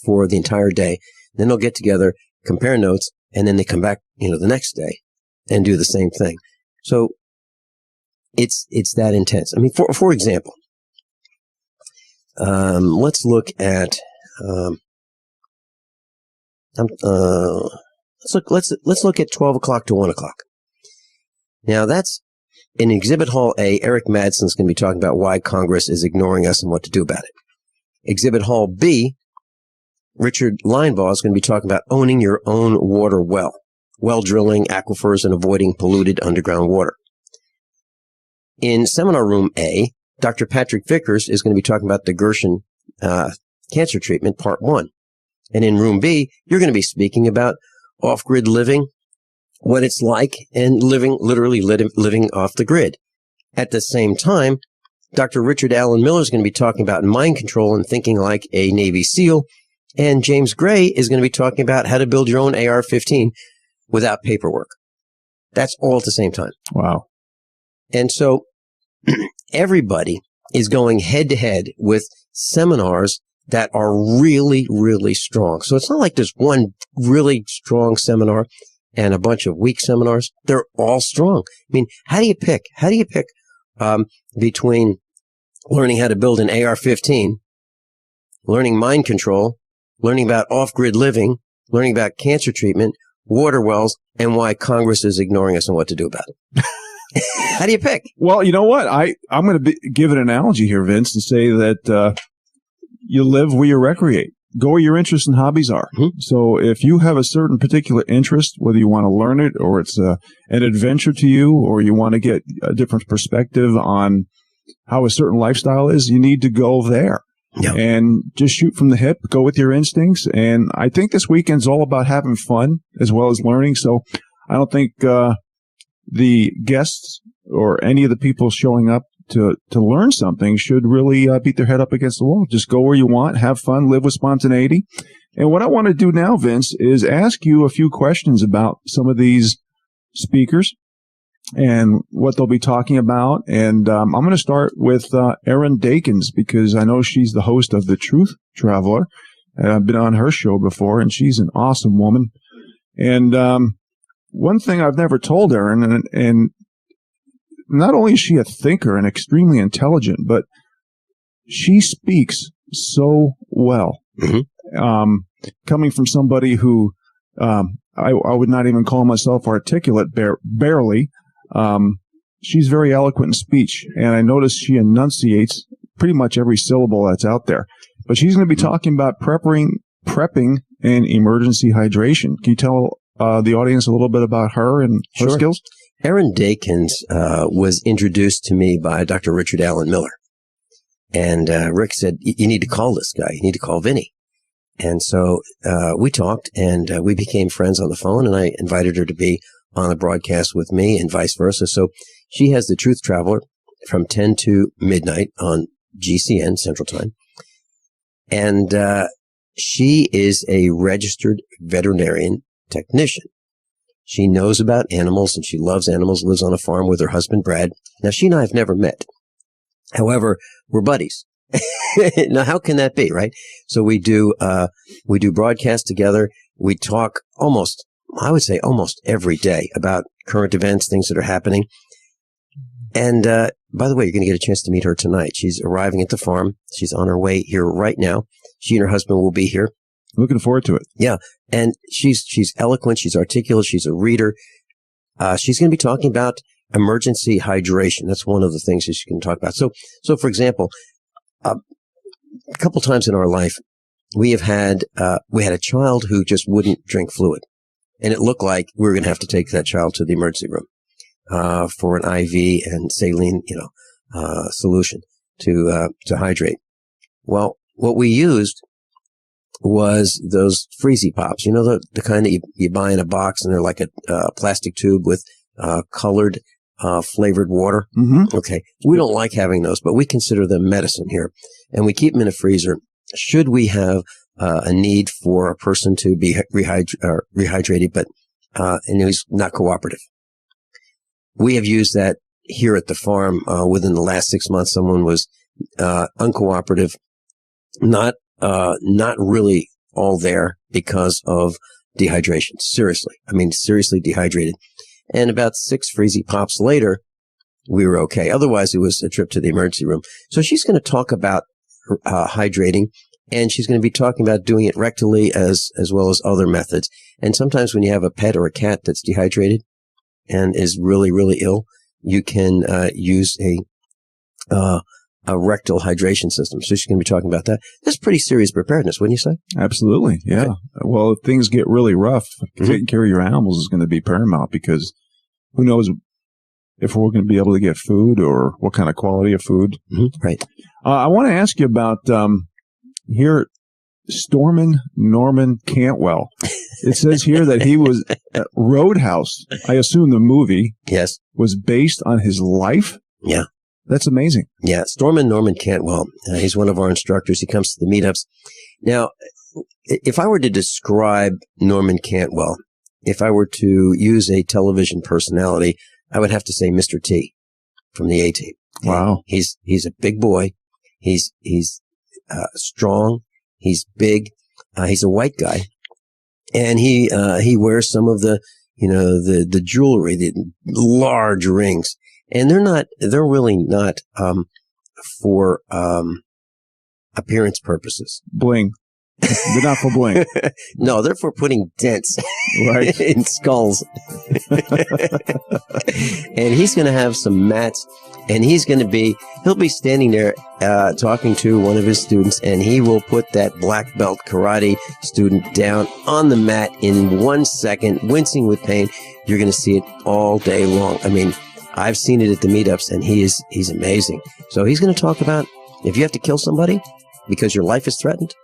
for the entire day. Then they'll get together, compare notes, and then they come back, the next day and do the same thing. So it's that intense. I mean, for example, let's look at, let's look at 12 o'clock to 1 o'clock. Now that's in Exhibit Hall A. Eric Madsen's going to be talking about why Congress is ignoring us and what to do about it. Exhibit Hall B, Richard Linebaugh is going to be talking about owning your own water well drilling aquifers and avoiding polluted underground water. In Seminar Room A, Dr. Patrick Vickers is going to be talking about the Gershon cancer treatment, Part 1. And in Room B, you're going to be speaking about off-grid living, what it's like, and living off the grid. At the same time, Dr. Richard Allen Miller is going to be talking about mind control and thinking like a Navy SEAL, and James Gray is going to be talking about how to build your own AR-15 without paperwork. That's all at the same time. Wow. And so everybody is going head-to-head with seminars that are really, really strong. So it's not like there's one really strong seminar and a bunch of weak seminars. They're all strong. I mean, how do you pick? Between learning how to build an AR-15, learning mind control, learning about off-grid living, learning about cancer treatment, water wells, and why Congress is ignoring us and what to do about it? How do you pick? Well, you know what? I'm going to give an analogy here, Vince, and say that you live where you recreate. Go where your interests and hobbies are. Mm-hmm. So if you have a certain particular interest, whether you want to learn it or it's an adventure to you, or you want to get a different perspective on how a certain lifestyle is, you need to go there. Yeah. And just shoot from the hip, go with your instincts. And I think this weekend's all about having fun as well as learning. So I don't think the guests or any of the people showing up to learn something should really beat their head up against the wall. Just go where you want, have fun, live with spontaneity. And what I want to do now, Vince, is ask you a few questions about some of these speakers and what they'll be talking about. And I'm going to start with Erin Dakins, because I know she's the host of The Truth Traveler. And I've been on her show before, and she's an awesome woman. And one thing I've never told Erin, and not only is she a thinker and extremely intelligent, but she speaks so well. Mm-hmm. Coming from somebody who I would not even call myself articulate, barely. She's very eloquent in speech, and I notice she enunciates pretty much every syllable that's out there. But she's going to be talking about prepping and emergency hydration. Can you tell the audience a little bit about her and her skills? Erin Dakins was introduced to me by Dr. Richard Allen Miller. And Rick said, you need to call this guy. You need to call Vinny. And so we talked, and we became friends on the phone, and I invited her to be on a broadcast with me and vice versa. So she has The Truth Traveler from 10 to midnight on GCN Central Time. And she is a registered veterinarian technician. She knows about animals, and she loves animals, lives on a farm with her husband, Brad. Now, she and I have never met. However, we're buddies. Now, how can that be, right? So we do broadcasts together. We talk almost every day about current events, things that are happening. And by the way, you're going to get a chance to meet her tonight. She's arriving at the farm. She's on her way here right now. She and her husband will be here. Looking forward to it. Yeah. And she's eloquent. She's articulate. She's a reader. She's going to be talking about emergency hydration. That's one of the things that she's going to talk about. So for example, a couple times in our life, we had a child who just wouldn't drink fluid. And it looked like we were going to have to take that child to the emergency room, for an IV and saline, solution to hydrate. Well, what we used was those freezy pops, the kind that you buy in a box, and they're like a plastic tube with colored flavored water. Mm-hmm. Okay. We don't like having those, but we consider them medicine here, and we keep them in a freezer. Should we have a need for a person to be rehydrated, but and who's not cooperative? We have used that here at the farm. Within the last 6 months, someone was uncooperative, not really all there because of dehydration. Seriously dehydrated. And about 6 freezy pops later, we were okay. Otherwise, it was a trip to the emergency room. So she's going to talk about hydrating, and she's going to be talking about doing it rectally as well as other methods. And sometimes when you have a pet or a cat that's dehydrated and is really, really ill, you can use a rectal hydration system. So she's going to be talking about that. That's pretty serious preparedness, wouldn't you say? Absolutely. Yeah. Okay. Well, if things get really rough, taking care of your animals is going to be paramount, because who knows if we're going to be able to get food or what kind of quality of food. Mm-hmm. Right. I want to ask you about here, Stormin Norman Cantwell. It says here that he was at Roadhouse. I assume the movie was based on his life. Yeah. That's amazing. Yeah. Stormin Norman Cantwell. He's one of our instructors. He comes to the meetups. Now, if I were to describe Norman Cantwell, if I were to use a television personality, I would have to say Mr. T from the A-Team. Wow. He's a big boy. He's strong. He's big. He's a white guy. And he wears some of the jewelry, the large rings. And they're really not, for, appearance purposes. Bling. They're not for bling. No, they're for putting dents right in skulls. And he's going to have some mats, and he'll be standing there talking to one of his students, and he will put that black belt karate student down on the mat in 1 second, wincing with pain. You're going to see it all day long. I mean, I've seen it at the meetups, and he's amazing. So he's going to talk about if you have to kill somebody because your life is threatened,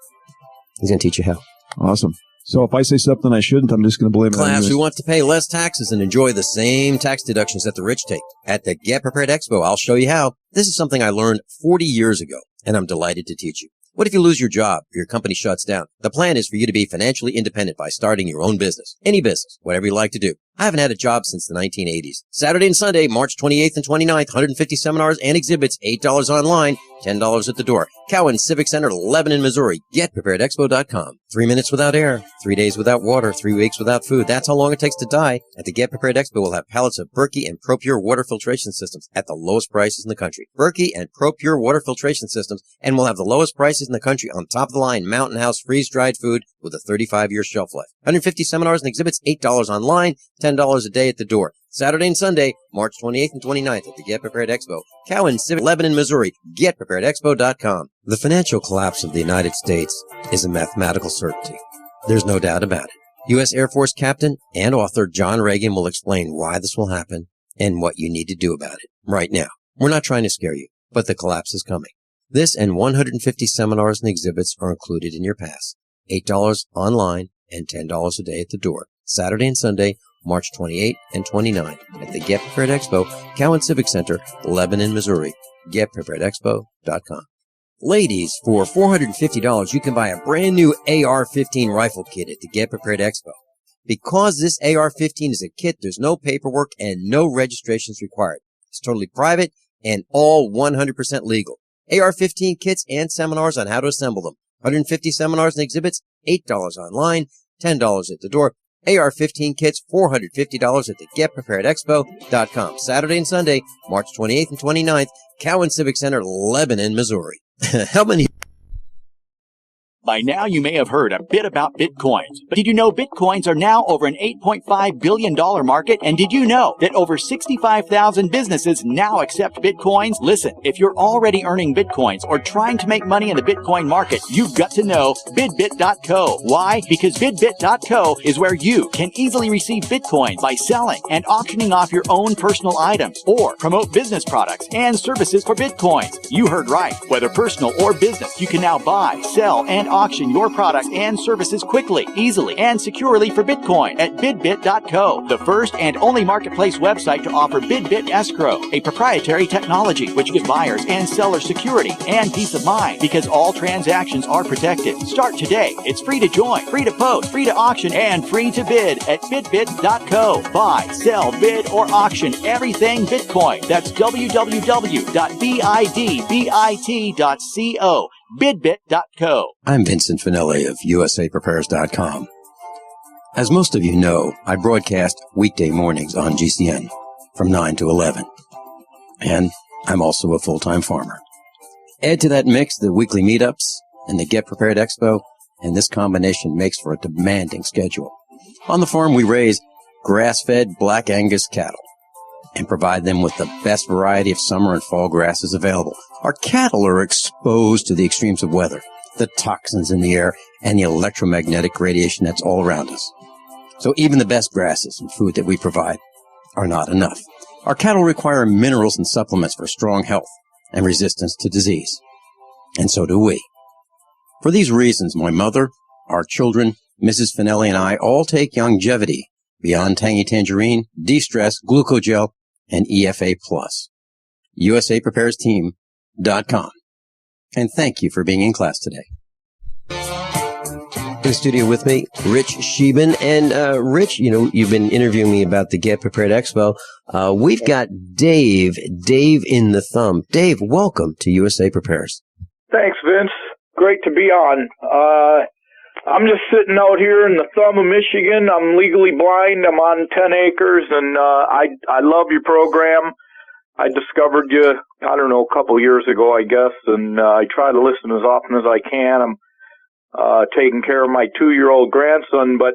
he's going to teach you how. Awesome. So if I say something I shouldn't, I'm just going to blame it on Class you. who wants to pay less taxes and enjoy the same tax deductions that the rich take. At the Get Prepared Expo, I'll show you how. This is something I learned 40 years ago, and I'm delighted to teach you. What if you lose your job or your company shuts down? The plan is for you to be financially independent by starting your own business. Any business, whatever you like to do. I haven't had a job since the 1980s. Saturday and Sunday, March 28th and 29th, 150 seminars and exhibits, $8 online, $10 at the door. Cowan Civic Center, Lebanon, Missouri. GetPreparedExpo.com. 3 minutes without air, 3 days without water, 3 weeks without food. That's how long it takes to die. At the Get Prepared Expo, we'll have pallets of Berkey and ProPure water filtration systems at the lowest prices in the country. Berkey and ProPure water filtration systems, and we'll have the lowest prices in the country on top of the line Mountain House freeze-dried food with a 35-year shelf life. 150 seminars and exhibits, $8 online, $10 a day at the door. Saturday and Sunday, March 28th and 29th at the Get Prepared Expo. Cowan Civic, Lebanon, Missouri. GetPreparedExpo.com. The financial collapse of the United States is a mathematical certainty. There's no doubt about it. U.S. Air Force Captain and author John Regan will explain why this will happen and what you need to do about it right now. We're not trying to scare you, but the collapse is coming. This and 150 seminars and exhibits are included in your pass. $8 online and $10 a day at the door. Saturday and Sunday, March 28 and 29 at the Get Prepared Expo, Cowan Civic Center, Lebanon, Missouri. GetPreparedExpo.com. Ladies, for $450, you can buy a brand new AR-15 rifle kit at the Get Prepared Expo. Because this AR-15 is a kit, there's no paperwork and no registrations required. It's totally private and all 100% legal. AR-15 kits and seminars on how to assemble them. 150 seminars and exhibits, $8 online, $10 at the door. AR-15 kits, $450 at the GetPreparedExpo.com. Saturday and Sunday, March 28th and 29th, Cowan Civic Center, Lebanon, Missouri. How many? By now, you may have heard a bit about Bitcoins. But did you know Bitcoins are now over an $8.5 billion market? And did you know that over 65,000 businesses now accept Bitcoins? Listen, if you're already earning Bitcoins or trying to make money in the Bitcoin market, you've got to know BidBit.co. Why? Because BidBit.co is where you can easily receive Bitcoins by selling and auctioning off your own personal items or promote business products and services for Bitcoins. You heard right. Whether personal or business, you can now buy, sell, and auction your products and services quickly, easily, and securely for Bitcoin at BidBit.co, the first and only marketplace website to offer BidBit Escrow, a proprietary technology which gives buyers and sellers security and peace of mind because all transactions are protected. Start today. It's free to join, free to post, free to auction, and free to bid at BidBit.co. Buy, sell, bid, or auction everything Bitcoin. That's www.bidbit.co. BidBit.co. I'm Vincent Finelli of USAPrepares.com. As most of you know, I broadcast weekday mornings on GCN from 9 to 11. And I'm also a full-time farmer. Add to that mix the weekly meetups and the Get Prepared Expo, and this combination makes for a demanding schedule. On the farm, we raise grass-fed Black Angus cattle and provide them with the best variety of summer and fall grasses available. Our cattle are exposed to the extremes of weather, the toxins in the air, and the electromagnetic radiation that's all around us. So even the best grasses and food that we provide are not enough. Our cattle require minerals and supplements for strong health and resistance to disease. And so do we. For these reasons, my mother, our children, Mrs. Finelli, and I all take Longevity, Beyond Tangy Tangerine, De-Stress, Glucogel, and EFA+. USAPreparesTeam.com. And thank you for being in class today. In the studio with me, Rich Scheben. And Rich, you've been interviewing me about the Get Prepared Expo. We've got Dave in the thumb. Dave, welcome to USA Prepares. Thanks, Vince. Great to be on. I'm just sitting out here in the thumb of Michigan. I'm legally blind. I'm on 10 acres, and I love your program. I discovered you, a couple years ago, I guess, and I try to listen as often as I can. taking care of my 2-year-old grandson. But,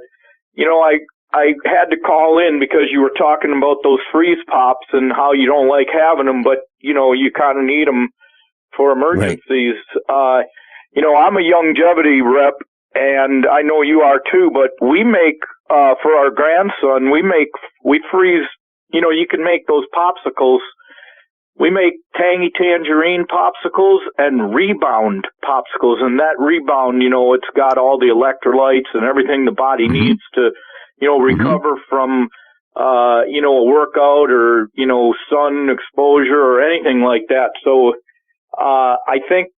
I had to call in because you were talking about those freeze pops and how you don't like having them, but, you kind of need them for emergencies. Right. I'm a longevity rep, and I know you are too, but we make, for our grandson, we freeze, you can make those popsicles. We make tangy tangerine popsicles and rebound popsicles, and that rebound, it's got all the electrolytes and everything the body needs to, recover from, a workout or, sun exposure or anything like that. So, I think,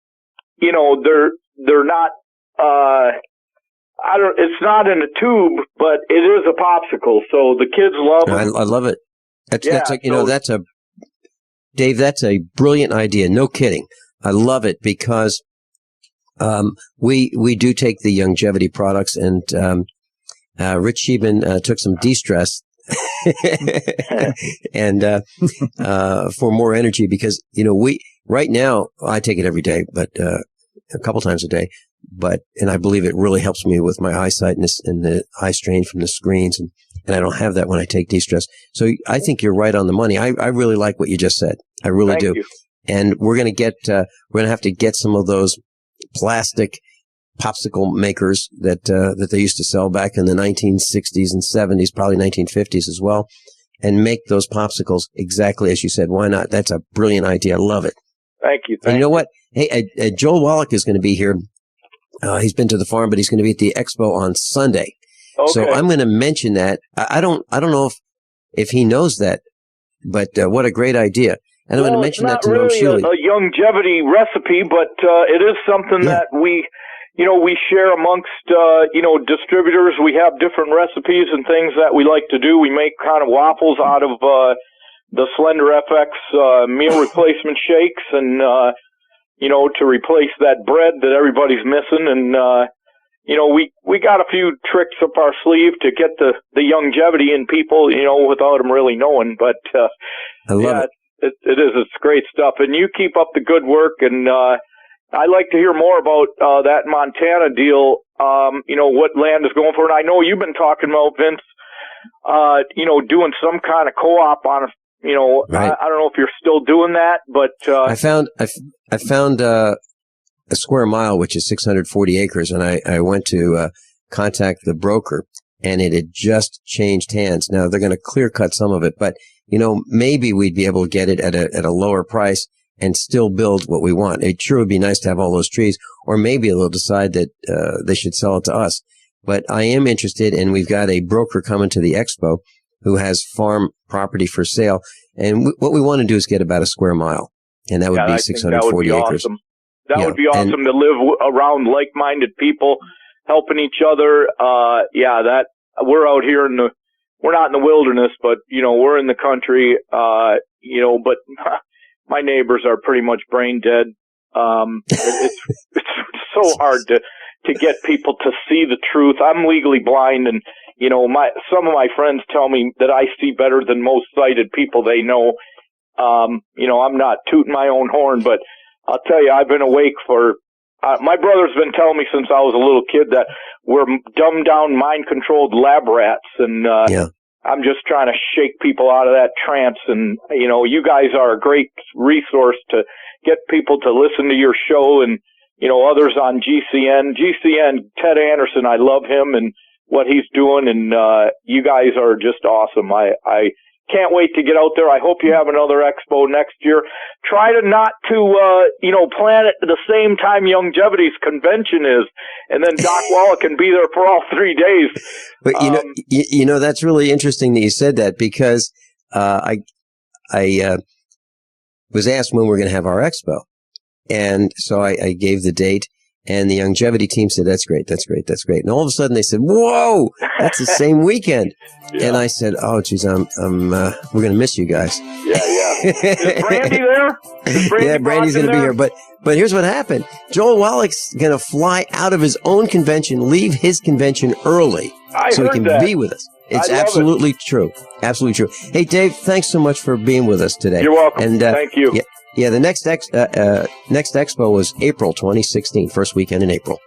they're not, it's not in a tube, but it is a popsicle. So the kids love it. I love it. Dave, that's a brilliant idea. No kidding. I love it because, we do take the longevity products, and, Rich Scheben, took some de-stress and, for more energy because, right now I take it every day, but, a couple times a day, and I believe it really helps me with my eyesight and the eye strain from the screens. And I don't have that when I take de-stress. So I think you're right on the money. I really like what you just said. I really do. You. And we're going to have to get some of those plastic popsicle makers that they used to sell back in the 1960s and 70s, probably 1950s as well, and make those popsicles exactly as you said. Why not? That's a brilliant idea. I love it. Thank you. And you know what? Hey, Joel Wallach is going to be here. He's been to the farm, but he's going to be at the expo on Sunday. Okay. So I'm going to mention that. I don't know if he knows that, but what a great idea. And I'm going to mention that to Noam Shealy. It's not really a longevity recipe, but it is something that we share amongst, distributors. We have different recipes and things that we like to do. We make kind of waffles out of the Slender FX meal replacement shakes and, to replace that bread that everybody's missing. And, we got a few tricks up our sleeve to get the longevity in people, without them really knowing. But, I love it. It's great stuff. And you keep up the good work. And, I'd like to hear more about, that Montana deal, what land is going for. And I know you've been talking about, Vince, doing some kind of co-op on a, right. I don't know if you're still doing that, but, I found a square mile, which is 640 acres, and I went to contact the broker, and it had just changed hands. Now they're going to clear cut some of it, but maybe we'd be able to get it at a lower price and still build what we want. It sure would be nice to have all those trees, or maybe they'll decide that they should sell it to us. But I am interested, and we've got a broker coming to the expo who has farm property for sale, and what we want to do is get about a square mile, and that would be 640 acres. Awesome. That would be awesome to live around like-minded people, helping each other. We're out here we're not in the wilderness, but, we're in the country, but my neighbors are pretty much brain dead. It's so hard to get people to see the truth. I'm legally blind, and, some of my friends tell me that I see better than most sighted people they know. I'm not tooting my own horn, but I'll tell you, I've been awake for, my brother's been telling me since I was a little kid that we're dumbed down, mind-controlled lab rats, and I'm just trying to shake people out of that trance. And, you guys are a great resource to get people to listen to your show, and, others on GCN. Ted Anderson, I love him and what he's doing, and you guys are just awesome. I can't wait to get out there. I hope you have another expo next year. Try to not to, plan it at the same time Longevity's convention is, and then Doc Wallach can be there for all 3 days. But that's really interesting that you said that, because I was asked when we're going to have our expo, and so I gave the date. And the longevity team said, that's great. And all of a sudden they said, whoa, that's the same weekend. Yeah. And I said, oh, geez, we're going to miss you guys. Yeah. Is Brandy there? Brandy's going to be here. But here's what happened. Joel Wallach's going to fly out of his own convention, leave his convention early so he can be with us. It's absolutely true. Absolutely true. Hey, Dave, thanks so much for being with us today. You're welcome. And, thank you. Yeah, the next expo was April 2016, first weekend in April.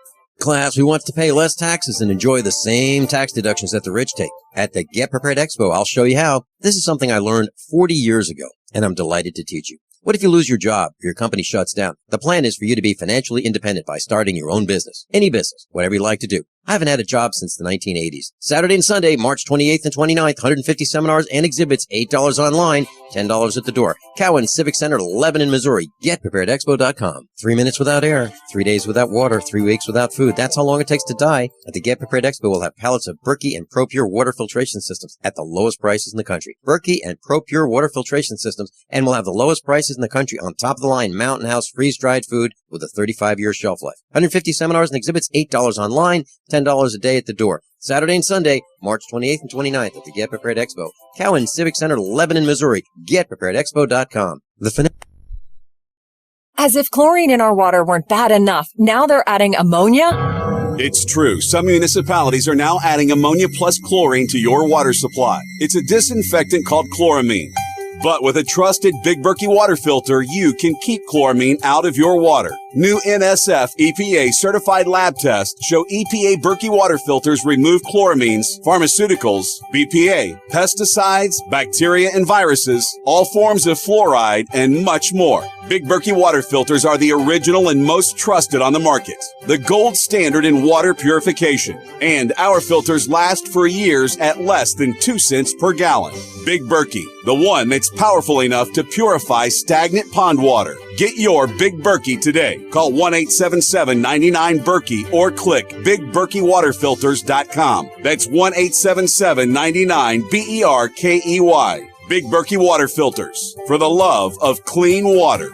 Class, who wants to pay less taxes and enjoy the same tax deductions that the rich take? At the Get Prepared Expo, I'll show you how. This is something I learned 40 years ago, and I'm delighted to teach you. What if you lose your job or your company shuts down? The plan is for you to be financially independent by starting your own business. Any business, whatever you like to do. I haven't had a job since the 1980s. Saturday and Sunday, March 28th and 29th, 150 seminars and exhibits, $8 online, $10 at the door. Cowan Civic Center, Lebanon, Missouri. Get preparedexpo.com. 3 minutes without air, 3 days without water, 3 weeks without food. That's how long it takes to die. At the Get Prepared Expo, we'll have pallets of Berkey and ProPure water filtration systems at the lowest prices in the country. Berkey and ProPure water filtration systems, and we'll have the lowest prices in the country on top of the line Mountain House freeze-dried food with a 35-year shelf life. 150 seminars and exhibits, $8 online, $10 a day at the door. Saturday and Sunday, March 28th and 29th at the Get Prepared Expo. Cowan Civic Center, Lebanon, Missouri. GetPreparedExpo.com. As if chlorine in our water weren't bad enough, now they're adding ammonia? It's true. Some municipalities are now adding ammonia plus chlorine to your water supply. It's a disinfectant called chloramine. But with a trusted Big Berkey water filter, you can keep chloramine out of your water. New NSF EPA certified lab tests show EPA Berkey water filters remove chloramines, pharmaceuticals, BPA, pesticides, bacteria and viruses, all forms of fluoride, and much more. Big Berkey water filters are the original and most trusted on the market. The gold standard in water purification. And our filters last for years at less than 2 cents per gallon. Big Berkey, the one that's powerful enough to purify stagnant pond water. Get your Big Berkey today. Call 1-877-99-BERKEY or click BigBerkeyWaterFilters.com. That's 1-877-99-BERKEY. Big Berkey Water Filters, for the love of clean water.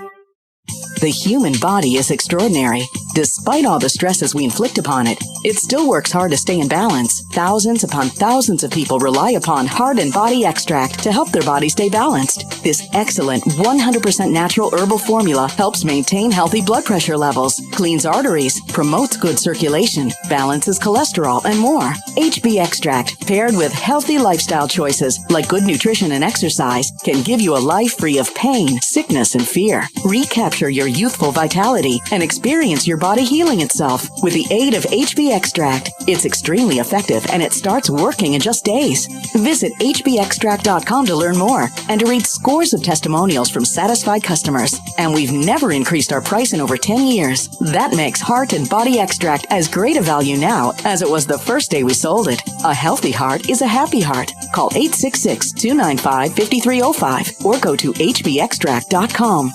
The human body is extraordinary. Despite all the stresses we inflict upon it, it still works hard to stay in balance. Thousands upon thousands of people rely upon Heart and Body Extract to help their body stay balanced. This excellent 100% natural herbal formula helps maintain healthy blood pressure levels, cleans arteries, promotes good circulation, balances cholesterol, and more. HB Extract, paired with healthy lifestyle choices like good nutrition and exercise, can give you a life free of pain, sickness, and fear. Recapture your youthful vitality and experience your body healing itself with the aid of HB Extract. It's extremely effective and it starts working in just days. Visit hbextract.com to learn more and to read scores of testimonials from satisfied customers. And we've never increased our price in over 10 years. That makes Heart and Body Extract as great a value now as it was the first day we sold it. A healthy heart is a happy heart. Call 866-295-5305 or go to hbextract.com.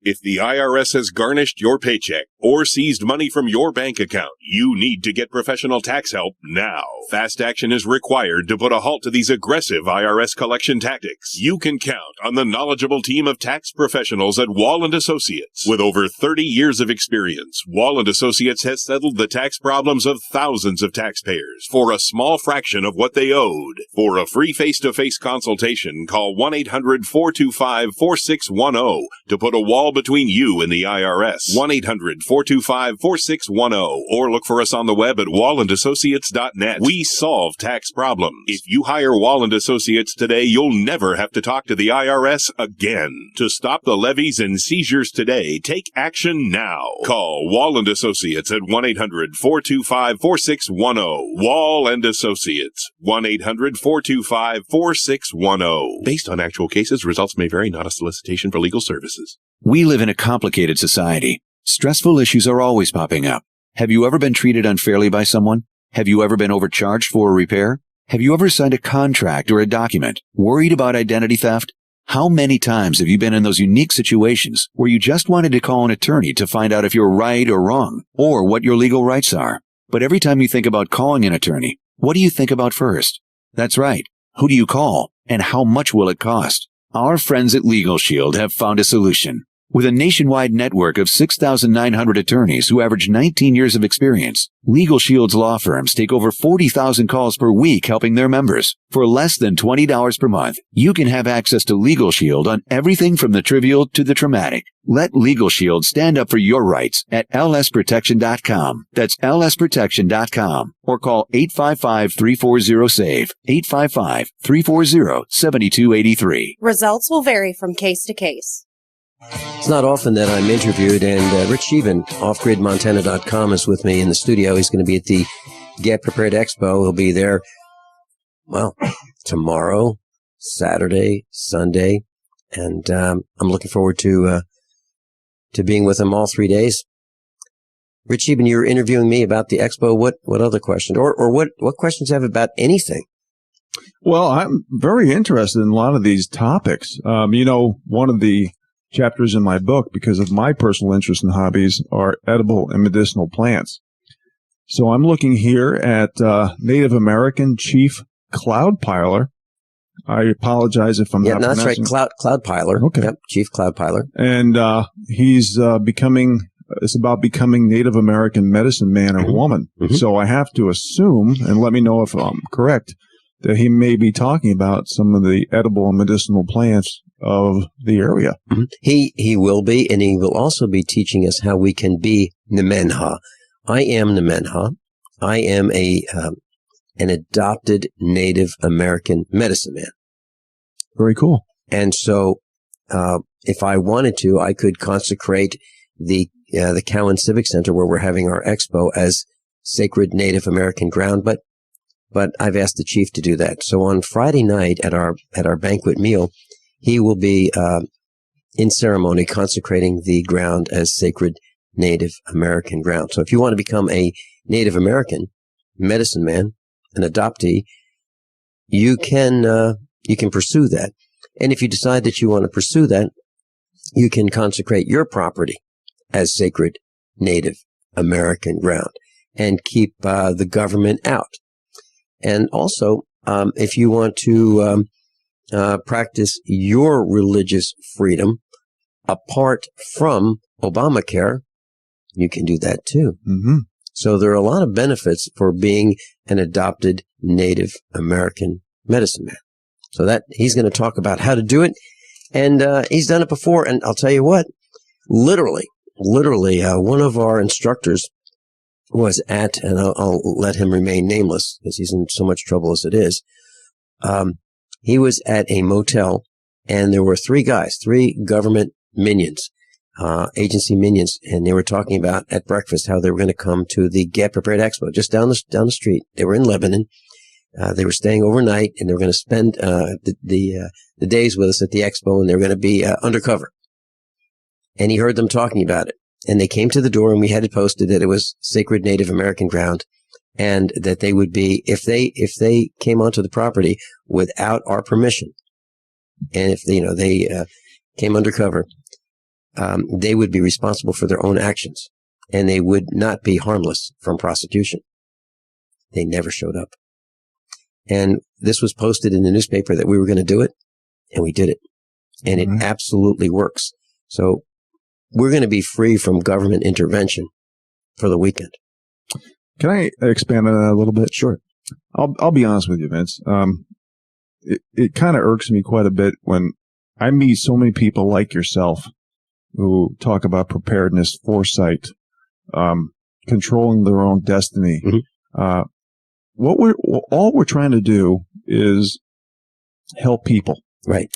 If the IRS has garnished your paycheck or seized money from your bank account, you need to get professional tax help now. Fast action is required to put a halt to these aggressive IRS collection tactics. You can count on the knowledgeable team of tax professionals at Wall & Associates. With over 30 years of experience, Wall & Associates has settled the tax problems of thousands of taxpayers for a small fraction of what they owed. For a free face-to-face consultation, call 1-800-425-4610 to put a wall between you and the IRS. 1-800-425-4610 or look for us on the web at wallandassociates.net. We solve tax problems. If you hire Wall & Associates today, you'll never have to talk to the IRS again. To stop the levies and seizures today, take action now. Call Wall & Associates at 1-800-425-4610. Wall & Associates. 1-800-425-4610. Based on actual cases, results may vary, not a solicitation for legal services. We live in a complicated society. Stressful issues are always popping up. Have you ever been treated unfairly by someone? Have you ever been overcharged for a repair? Have you ever signed a contract or a document worried about identity theft? How many times have you been in those unique situations where you just wanted to call an attorney to find out if you're right or wrong or what your legal rights are? But every time you think about calling an attorney, what do you think about first? That's right. Who do you call and how much will it cost? Our friends at Legal Shield have found a solution. With a nationwide network of 6,900 attorneys who average 19 years of experience, Legal Shield's law firms take over 40,000 calls per week helping their members. For less than $20 per month, you can have access to Legal Shield on everything from the trivial to the traumatic. Let Legal Shield stand up for your rights at lsprotection.com. That's lsprotection.com. Or call 855-340-SAVE. 855-340-7283. Results will vary from case to case. It's not often that I'm interviewed, and Rich Scheben, offgridmontana.com, is with me in the studio. He's going to be at the Get Prepared Expo. He'll be there, well, tomorrow, Saturday, Sunday, and I'm looking forward to being with him all 3 days. Rich Scheben, you were interviewing me about the expo. What other questions, or what questions you have about anything? Well, I'm very interested in a lot of these topics. One of the chapters in my book, because of my personal interest and hobbies, are edible and medicinal plants. So I'm looking here at Native American chief cloud piler. I apologize if I'm not that's right, pronouncing... cloud piler. Okay. Yep, chief cloud piler. And he's it's about becoming Native American medicine man or woman. Mm-hmm. So I have to assume, and let me know if I'm correct, that he may be talking about some of the edible and medicinal plants of the area. Mm-hmm. He will be, and he will also be teaching us how we can be Nemenha. I am Nemenha. I am an adopted Native American medicine man. Very cool. And so, if I wanted to, I could consecrate the Cowan Civic Center, where we're having our expo, as sacred Native American ground, but I've asked the chief to do that. So on Friday night at our banquet meal, he will be in ceremony consecrating the ground as sacred Native American ground. So if you want to become a Native American medicine man, an adoptee, you can pursue that. And if you decide that you want to pursue that, you can consecrate your property as sacred Native American ground and keep the government out. And also, if you want to practice your religious freedom apart from Obamacare, you can do that too. Mm-hmm. So there are a lot of benefits for being an adopted Native American medicine man. So that he's going to talk about how to do it, and he's done it before. And I'll tell you what, literally, one of our instructors was at, and I'll let him remain nameless because he's in so much trouble as it is. He was at a motel, and there were three government minions, agency minions, and they were talking about at breakfast how they were going to come to the Get Prepared Expo just down the street. They were in Lebanon. They were staying overnight, and they were going to spend the days with us at the expo, and they were going to be undercover. And he heard them talking about it. And they came to the door, and we had it posted that it was sacred Native American ground, and that they would be, if they came onto the property without our permission, and if they came undercover, they would be responsible for their own actions, and they would not be harmless from prosecution. They never showed up. And this was posted in the newspaper that we were going to do it, and we did it. And it absolutely works. So we're going to be free from government intervention for the weekend. Can I expand on that a little bit? Sure. I'll be honest with you, Vince. It kind of irks me quite a bit when I meet so many people like yourself who talk about preparedness, foresight, controlling their own destiny. Mm-hmm. All we're trying to do is help people. Right.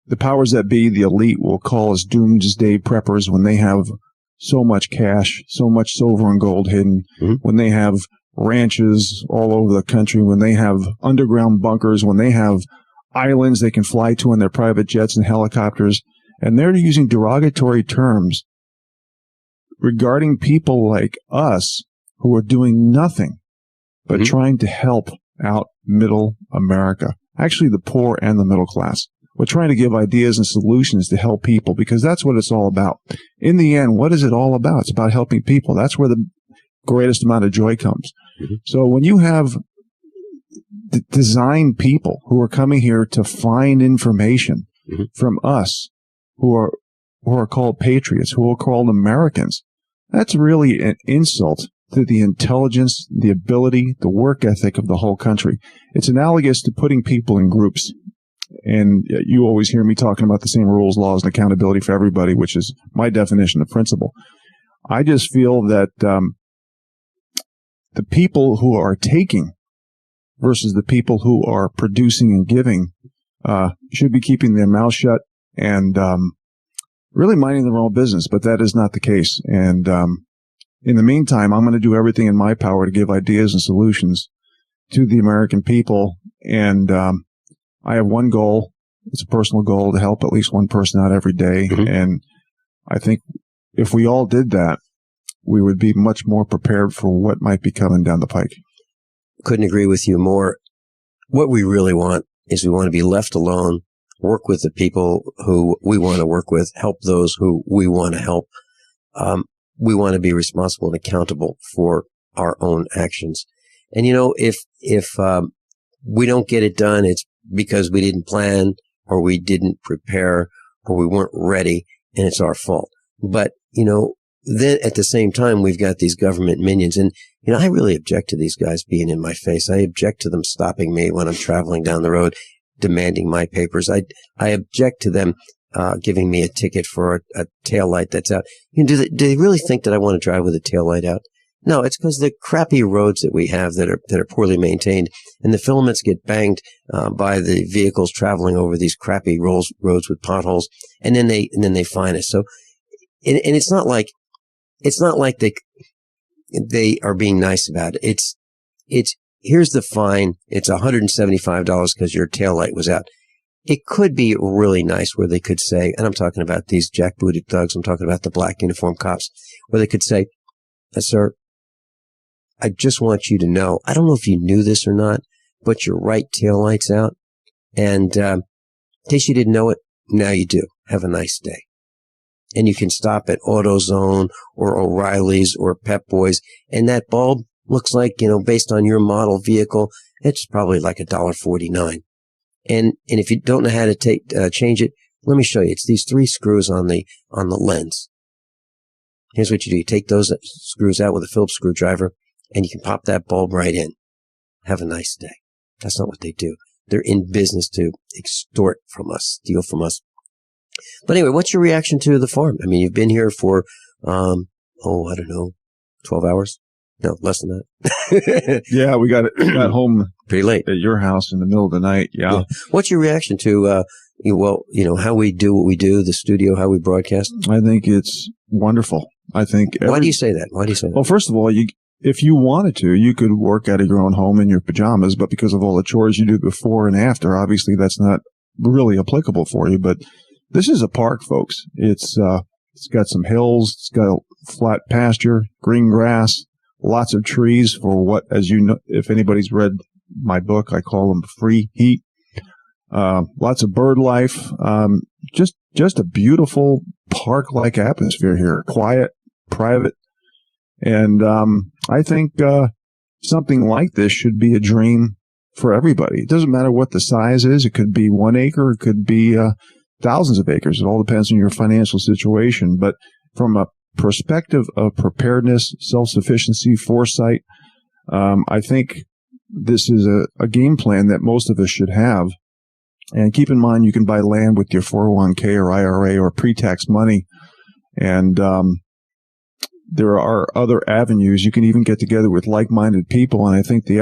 The powers that be, the elite, will call us doomsday preppers when they have so much cash, so much silver and gold hidden, when they have ranches all over the country, when they have underground bunkers, when they have islands they can fly to in their private jets and helicopters. And they're using derogatory terms regarding people like us who are doing nothing but trying to help out middle America, actually the poor and the middle class. We're trying to give ideas and solutions to help people, because that's what it's all about. In the end, what is it all about? It's about helping people. That's where the greatest amount of joy comes. So when you have design people who are coming here to find information from us, who are called patriots, who are called Americans, that's really an insult to the intelligence, the ability, the work ethic of the whole country. It's analogous to putting people in groups. And you always hear me talking about the same rules, laws, and accountability for everybody, which is my definition of principle. I just feel that the people who are taking versus the people who are producing and giving should be keeping their mouth shut and really minding their own business. But that is not the case. And in the meantime, I'm going to do everything in my power to give ideas and solutions to the American people. And I have one goal. It's a personal goal to help at least one person out every day. Mm-hmm. And I think if we all did that, we would be much more prepared for what might be coming down the pike. Couldn't agree with you more. What we really want is we want to be left alone, work with the people who we want to work with, help those who we want to help. We want to be responsible and accountable for our own actions. And, if we don't get it done, it's because we didn't plan or we didn't prepare or we weren't ready, and it's our fault. But, then at the same time, we've got these government minions. And, I really object to these guys being in my face. I object to them stopping me when I'm traveling down the road, demanding my papers. I object to them giving me a ticket for a taillight that's out. Do they really think that I want to drive with a taillight out? No, it's because the crappy roads that we have that are poorly maintained, and the filaments get banged by the vehicles traveling over these crappy roads with potholes, and then they fine us. So, and it's not like they are being nice about it. It's here's the fine. It's $175 because your taillight was out. It could be really nice where they could say, and I'm talking about these jackbooted thugs, I'm talking about the black uniform cops, where they could say, sir, I just want you to know, I don't know if you knew this or not, but your right taillight's out. And in case you didn't know it, now you do. Have a nice day. And you can stop at AutoZone or O'Reilly's or Pep Boys, and that bulb looks like, based on your model vehicle, it's probably like $1.49. And if you don't know how to change it, let me show you. It's these 3 screws on the lens. Here's what you do. You take those screws out with a Phillips screwdriver, and you can pop that bulb right in. Have a nice day. That's not what they do. They're in business to extort from us, steal from us. But anyway, what's your reaction to the farm? I mean, you've been here for, I don't know, 12 hours? No, less than that. Yeah, we got home pretty late at your house in the middle of the night. Yeah. What's your reaction to, how we do what we do, the studio, how we broadcast? I think it's wonderful. I think. Why do you say that? Well, first of all, if you wanted to, you could work out of your own home in your pajamas, but because of all the chores you do before and after, obviously that's not really applicable for you. But this is a park, folks. It's got some hills, it's got flat pasture, green grass, lots of trees for what, as you know, if anybody's read my book, I call them free heat. Lots of bird life. Just a beautiful park-like atmosphere here. Quiet, private. And I think something like this should be a dream for everybody. It doesn't matter what the size is. It could be 1 acre. It could be thousands of acres. It all depends on your financial situation. But from a perspective of preparedness, self-sufficiency, foresight, I think this is a game plan that most of us should have. And keep in mind, you can buy land with your 401k or IRA or pre-tax money. And there are other avenues. You can even get together with like-minded people. And I think the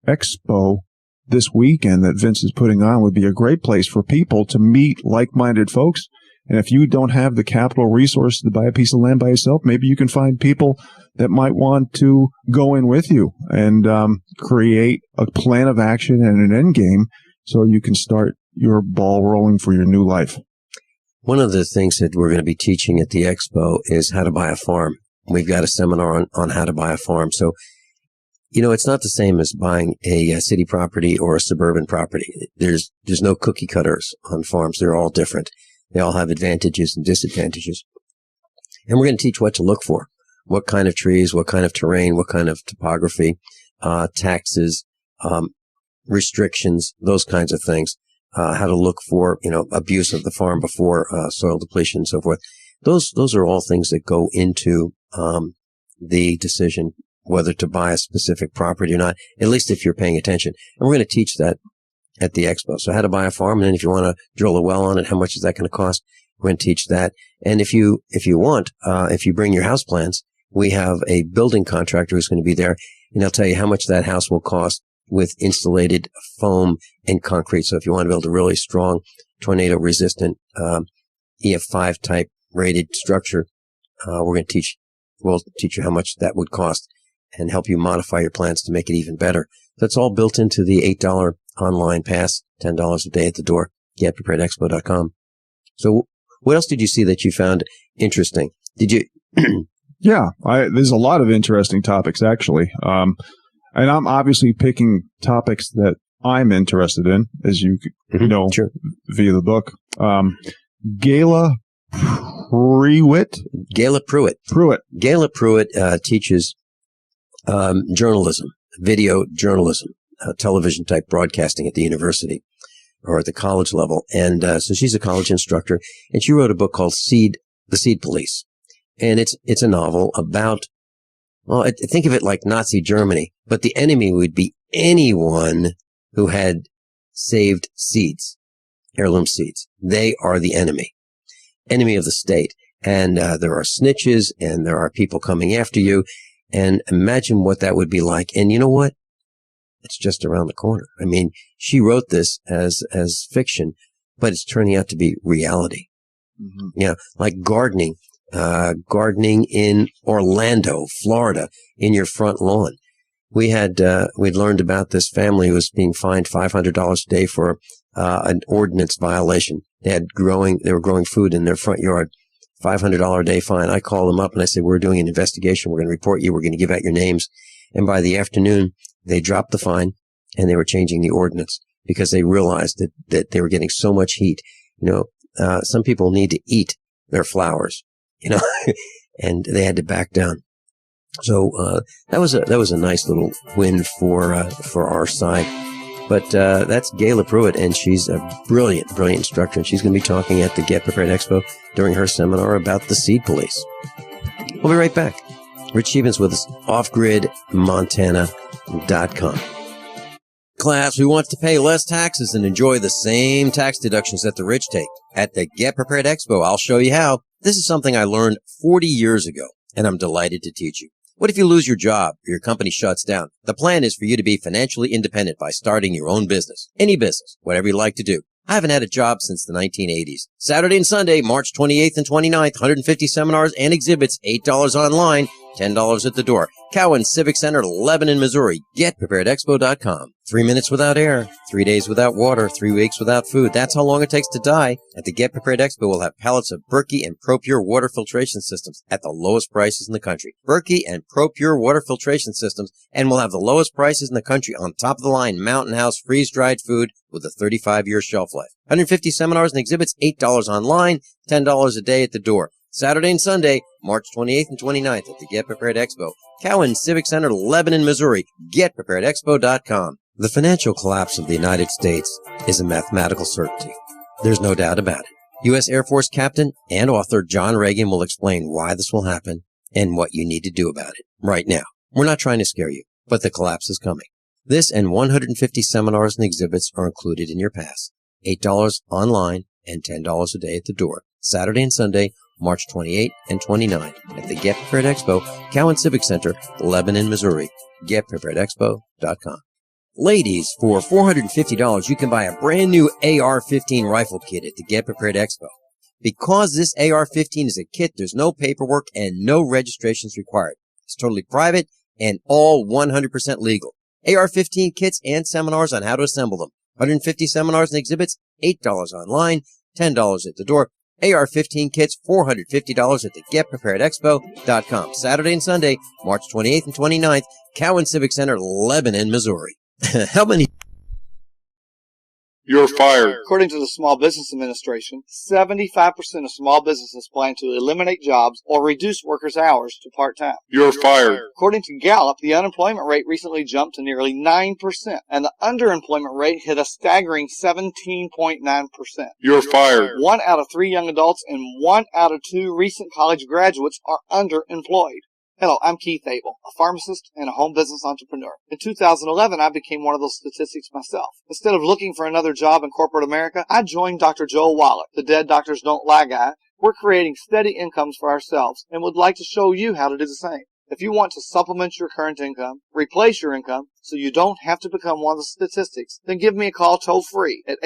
Expo this weekend that Vince is putting on would be a great place for people to meet like-minded folks. And if you don't have the capital resources to buy a piece of land by yourself, maybe you can find people that might want to go in with you and create a plan of action and an end game so you can start your ball rolling for your new life. One of the things that we're going to be teaching at the Expo is how to buy a farm. We've got a seminar on how to buy a farm. So, it's not the same as buying a city property or a suburban property. There's no cookie cutters on farms. They're all different. They all have advantages and disadvantages. And we're going to teach what to look for. What kind of trees, what kind of terrain, what kind of topography, taxes, restrictions, those kinds of things. How to look for, abuse of the farm before soil depletion and so forth. Those are all things that go into the decision whether to buy a specific property or not, at least if you're paying attention. And we're going to teach that at the Expo. So how to buy a farm, and then if you want to drill a well on it, how much is that going to cost? We're going to teach that. And if you want, if you bring your house plans, we have a building contractor who's going to be there, and he'll tell you how much that house will cost with insulated foam and concrete. So if you want to build a really strong, tornado-resistant EF5 type rated structure, we'll teach you how much that would cost and help you modify your plans to make it even better. That's all built into the $8 online pass, $10 a day at the door, getpreparedexpo.com. So what else did you see that you found interesting? Did you? Yeah, there's a lot of interesting topics, actually. And I'm obviously picking topics that I'm interested in, as you know, via the book. Gayla Pruitt. Gayla Pruitt teaches journalism, video journalism, television type broadcasting at the university or at the college level. And so she's a college instructor, and she wrote a book called The Seed Police. And it's a novel about, well, think of it like Nazi Germany, but the enemy would be anyone who had saved seeds, heirloom seeds. They are the enemy of the state. And there are snitches, and there are people coming after you. And imagine what that would be like. And you know what? It's just around the corner. I mean, she wrote this as fiction, but it's turning out to be reality. Mm-hmm. Yeah, like gardening in Orlando, Florida, in your front lawn. We'd learned about this family who was being fined $500 a day for an ordinance violation. They were growing food in their front yard. $500 a day fine. I called them up and I said, we're doing an investigation. We're going to report you. We're going to give out your names. And by the afternoon, they dropped the fine and they were changing the ordinance because they realized that they were getting so much heat. You know, some people need to eat their flowers, you know, and they had to back down. So, that was a nice little win for our side. But that's Gayla Pruitt, and she's a brilliant instructor, and she's going to be talking at the Get Prepared Expo during her seminar about the Seed Police. We'll be right back. Rich Sheben's with us, offgridmontana.com. Class, we want to pay less taxes and enjoy the same tax deductions that the rich take. At the Get Prepared Expo, I'll show you how. This is something I learned 40 years ago, and I'm delighted to teach you. What if you lose your job or your company shuts down? The plan is for you to be financially independent by starting your own business. Any business, whatever you like to do. I haven't had a job since the 1980s. Saturday and Sunday, March 28th and 29th, 150 seminars and exhibits, $8 online, $10 at the door. Cowan Civic Center, Lebanon, Missouri. GetPreparedExpo.com. 3 minutes without air, 3 days without water, 3 weeks without food. That's how long it takes to die. At the Get Prepared Expo, we'll have pallets of Berkey and ProPure water filtration systems at the lowest prices in the country. Berkey and ProPure water filtration systems, and we'll have the lowest prices in the country on top of the line Mountain House freeze-dried food with a 35-year shelf life. 150 seminars and exhibits, $8 online, $10 a day at the door. Saturday and Sunday, March 28th and 29th at the Get Prepared Expo. Cowan Civic Center, Lebanon, Missouri. GetPreparedExpo.com. The financial collapse of the United States is a mathematical certainty. There's no doubt about it. U.S. Air Force Captain and author John Regan will explain why this will happen and what you need to do about it right now. We're not trying to scare you, but the collapse is coming. This and 150 seminars and exhibits are included in your pass. $8 online and $10 a day at the door. Saturday and Sunday, March 28 and 29 at the Get Prepared Expo, Cowan Civic Center, Lebanon, Missouri. GetPreparedExpo.com. Ladies, for $450, you can buy a brand new AR-15 rifle kit at the Get Prepared Expo. Because this AR-15 is a kit, there's no paperwork and no registrations required. It's totally private and all 100% legal. AR-15 kits and seminars on how to assemble them. 150 seminars and exhibits, $8 online, $10 at the door. AR-15 kits, $450 at the GetPreparedExpo.com. Saturday and Sunday, March 28th and 29th, Cowan Civic Center, Lebanon, Missouri. How many? You're fired. According to the Small Business Administration, 75% of small businesses plan to eliminate jobs or reduce workers' hours to part-time. You're fired. According to Gallup, the unemployment rate recently jumped to nearly 9%, and the underemployment rate hit a staggering 17.9%. You're fired. 1 out of 3 young adults and 1 out of 2 recent college graduates are underemployed. Hello, I'm Keith Abel, a pharmacist and a home business entrepreneur. In 2011, I became one of those statistics myself. Instead of looking for another job in corporate America, I joined Dr. Joel Wallach, the Dead Doctors Don't Lie guy. We're creating steady incomes for ourselves and would like to show you how to do the same. If you want to supplement your current income, replace your income, so you don't have to become one of the statistics, then give me a call toll-free at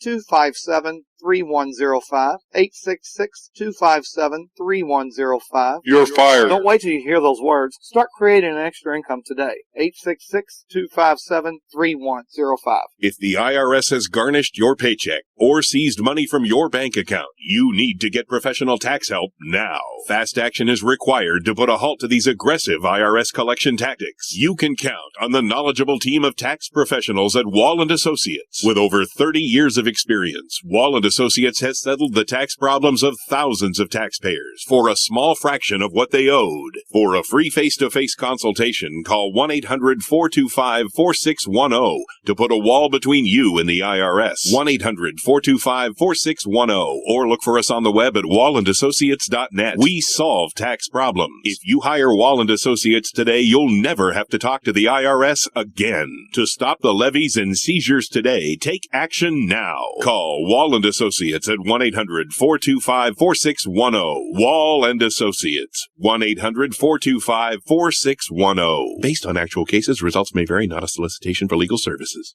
866-257-3105, 866-257-3105. You're fired. Don't wait till you hear those words. Start creating an extra income today. 866-257-3105. If the IRS has garnished your paycheck or seized money from your bank account, you need to get professional tax help now. Fast action is required to put a halt to these aggressive IRS collection tactics. You can count on the knowledgeable team of tax professionals at Wall & Associates. With over 30 years of experience, Wall & Associates has settled the tax problems of thousands of taxpayers for a small fraction of what they owed. For a free face-to-face consultation, call 1-800-425-4610 to put a wall between you and the IRS. 1-800-425-4610 or look for us on the web at wallandassociates.net. We solve tax problems. If you hire Wall & Associates today, you'll never have to talk to the IRS again. To stop the levies and seizures today, take action now. Call Wall & Associates at 1-800-425-4610. Wall & Associates. 1-800-425-4610. Based on actual cases, results may vary, not a solicitation for legal services.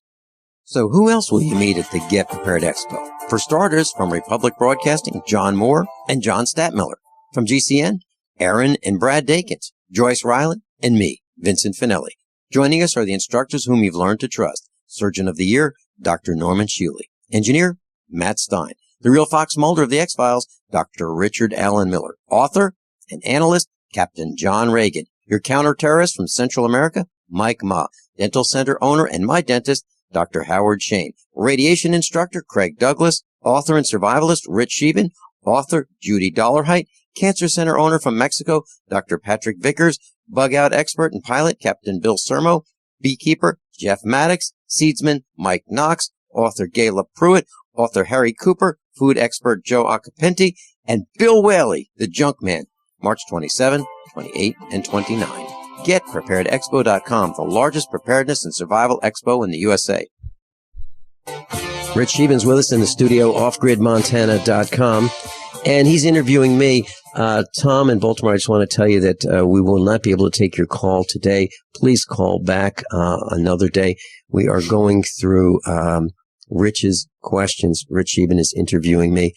So who else will you meet at the Get Prepared Expo? For starters, from Republic Broadcasting, John Moore and John Statmiller. From GCN, Aaron and Brad Dakins, Joyce Ryland, and me, Vincent Finelli. Joining us are the instructors whom you've learned to trust. Surgeon of the Year, Dr. Norman Shealy. Engineer, Matt Stein. The real Fox Mulder of the X-Files, Dr. Richard Allen Miller. Author and analyst, Captain John Regan. Your counter-terrorist from Central America, Mike Ma. Dental Center owner and my dentist, Dr. Howard Shayne. Radiation instructor, Craig Douglas. Author and survivalist, Rich Scheben. Author, Judy Dollarheight. Cancer Center owner from Mexico, Dr. Patrick Vickers. Bug out expert and pilot, Captain Bill Sermo. Beekeeper, Jeff Maddox. Seedsman, Mike Knox. Author, Gayla Pruitt. Author, Harry Cooper. Food expert, Joe Acapinti. And Bill Whaley, the Junk Man. March 27, 28, and 29. Get preparedexpo.com, the largest preparedness and survival expo in the USA. Rich Sheben's with us in the studio, offgridmontana.com, and he's interviewing me. Tom in Baltimore, I just want to tell you that we will not be able to take your call today. Please call back another day. We are going through Rich's questions. Rich Sheben is interviewing me.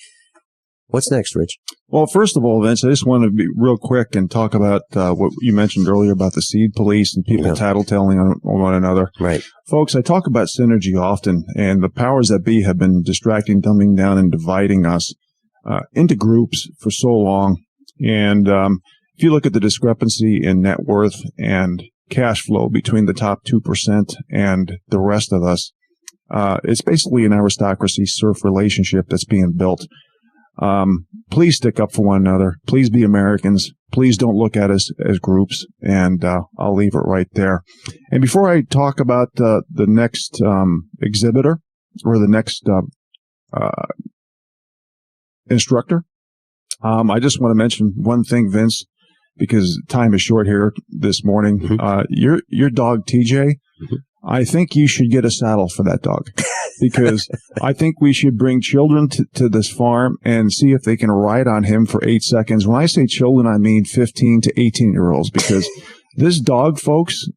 What's next, Rich? Well, first of all, Vince, I just want to be real quick and talk about what you mentioned earlier about the seed police and people tattletelling on one another. Right. Folks, I talk about synergy often, and the powers that be have been distracting, dumbing down, and dividing us into groups for so long. And if you look at the discrepancy in net worth and cash flow between the top 2% and the rest of us, it's basically an aristocracy-serf relationship that's being built. Please stick up for one another. Please be Americans. Please don't look at us as groups. And I'll leave it right there. And before I talk about the next exhibitor or the next instructor, I just want to mention one thing, Vince, because time is short here this morning. Mm-hmm. Your dog, TJ, mm-hmm. I think you should get a saddle for that dog. Because I think we should bring children to this farm and see if they can ride on him for 8 seconds. When I say children, I mean 15 to 18-year-olds, because this dog, folks,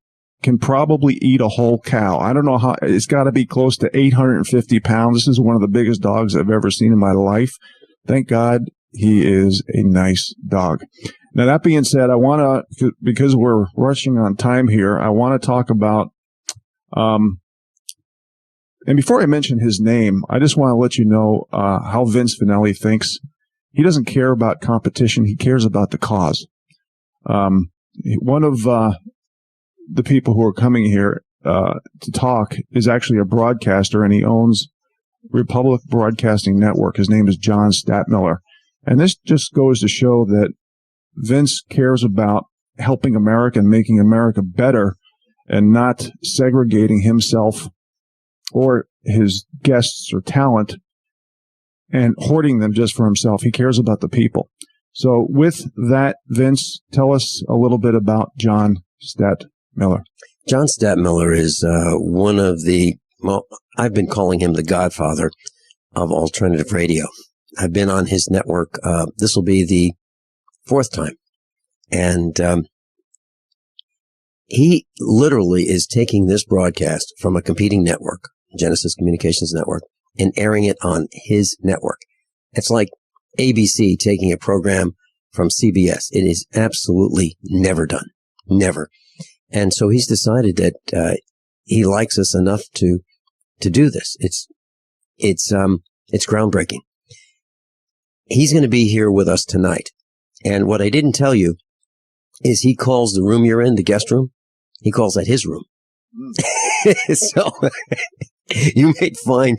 can probably eat a whole cow. I don't know how. It's got to be close to 850 pounds. This is one of the biggest dogs I've ever seen in my life. Thank God he is a nice dog. Now, that being said, I want to, because we're rushing on time here, I want to talk about and before I mention his name, I just want to let you know how Vince Finelli thinks. He doesn't care about competition. He cares about the cause. One of the people who are coming here to talk is actually a broadcaster, and he owns Republic Broadcasting Network. His name is John Statmiller. And this just goes to show that Vince cares about helping America and making America better and not segregating himself or his guests or talent and hoarding them just for himself. He cares about the people. So with that, Vince, tell us a little bit about John Statmiller. John Statmiller is one of the, well, I've been calling him the godfather of alternative radio. I've been on his network. This will be the 4th time. And He literally is taking this broadcast from a competing network, Genesis Communications Network, and airing it on his network. It's like ABC taking a program from CBS. It is absolutely never done. Never. And so he's decided that he likes us enough to do this. It's groundbreaking. He's going to be here with us tonight. And what I didn't tell you is he calls the room you're in, the guest room, he calls that his room. So you might find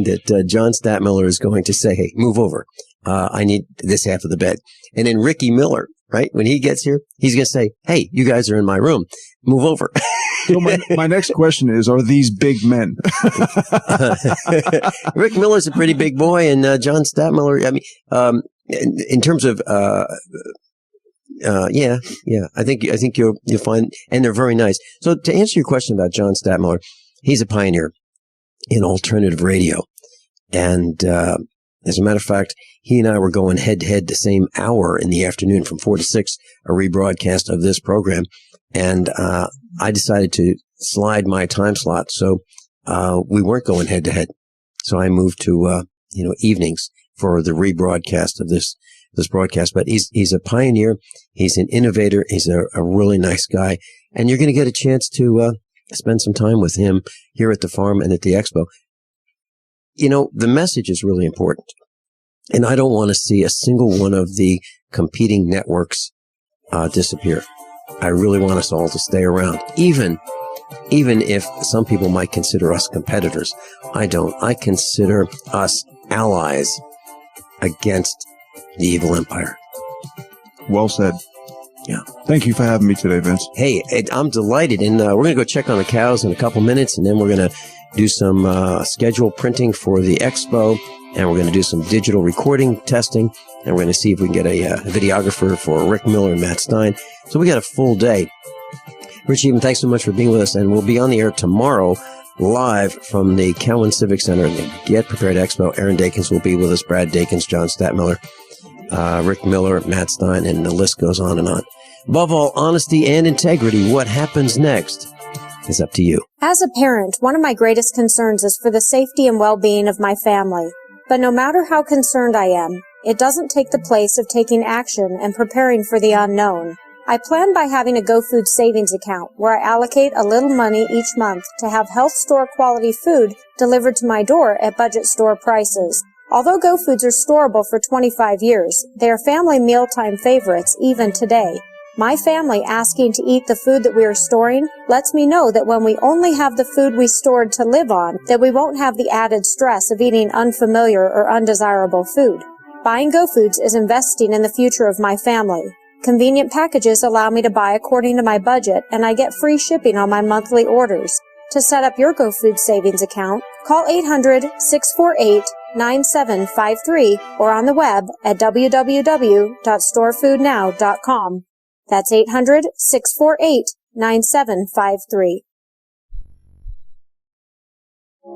that John Statmiller is going to say, hey, move over. I need this half of the bed. And then Ricky Miller, right, when he gets here, he's going to say, hey, you guys are in my room. Move over. So my next question is, are these big men? Rick Miller's a pretty big boy, and John Statmiller, I mean, in terms of, yeah. I think you'll find, and they're very nice. So to answer your question about John Statmiller, he's a pioneer in alternative radio. And, as a matter of fact, he and I were going head to head the same hour in the afternoon from 4 to 6, a rebroadcast of this program. And, I decided to slide my time slot. So, we weren't going head to head. So I moved to, evenings for the rebroadcast of this broadcast. But he's a pioneer. He's an innovator. He's a really nice guy. And you're going to get a chance to, spend some time with him here at the farm and at the expo. The message is really important. And I don't want to see a single one of the competing networks, disappear. I really want us all to stay around, even if some people might consider us competitors. I don't. I consider us allies against the evil empire. Well said. Yeah. Thank you for having me today, Vince. Hey, I'm delighted. And we're going to go check on the cows in a couple minutes, and then we're going to do some schedule printing for the expo, and we're going to do some digital recording testing, and we're going to see if we can get a videographer for Rick Miller and Matt Stein. So we got a full day. Rich Scheben, thanks so much for being with us, and we'll be on the air tomorrow live from the Cowan Civic Center in the Get Prepared Expo. Aaron Dakins will be with us, Brad Dakins, John Statmiller, Rick Miller, Matt Stein, and the list goes on and on. Above all, honesty and integrity. What happens next is up to you. As a parent, one of my greatest concerns is for the safety and well-being of my family. But no matter how concerned I am, it doesn't take the place of taking action and preparing for the unknown. I plan by having a GoFood savings account where I allocate a little money each month to have health store quality food delivered to my door at budget store prices. Although GoFoods are storable for 25 years, they are family mealtime favorites even today. My family asking to eat the food that we are storing lets me know that when we only have the food we stored to live on, that we won't have the added stress of eating unfamiliar or undesirable food. Buying GoFoods is investing in the future of my family. Convenient packages allow me to buy according to my budget, and I get free shipping on my monthly orders. To set up your GoFood savings account, call 800-648-9753 or on the web at www.storefoodnow.com. That's 800-648-9753.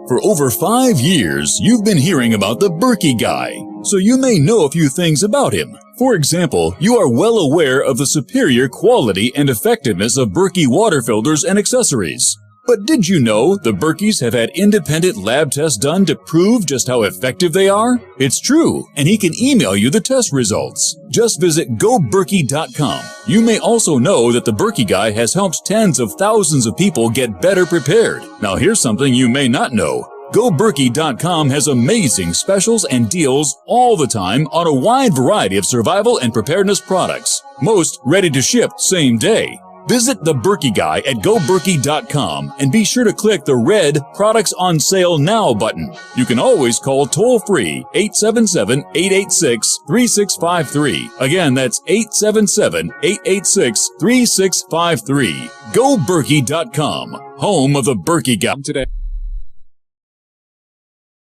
For over 5 years, you've been hearing about the Berkey guy, so you may know a few things about him. For example, you are well aware of the superior quality and effectiveness of Berkey water filters and accessories. But did you know the Berkeys have had independent lab tests done to prove just how effective they are? It's true, and he can email you the test results. Just visit GoBerkey.com. You may also know that the Berkey guy has helped tens of thousands of people get better prepared. Now here's something you may not know. GoBerkey.com has amazing specials and deals all the time on a wide variety of survival and preparedness products. Most ready to ship same day. Visit the Berkey guy at GoBerkey.com and be sure to click the red Products on Sale Now button. You can always call toll-free 877-886-3653. Again, that's 877-886-3653. GoBerkey.com, home of the Berkey guy today.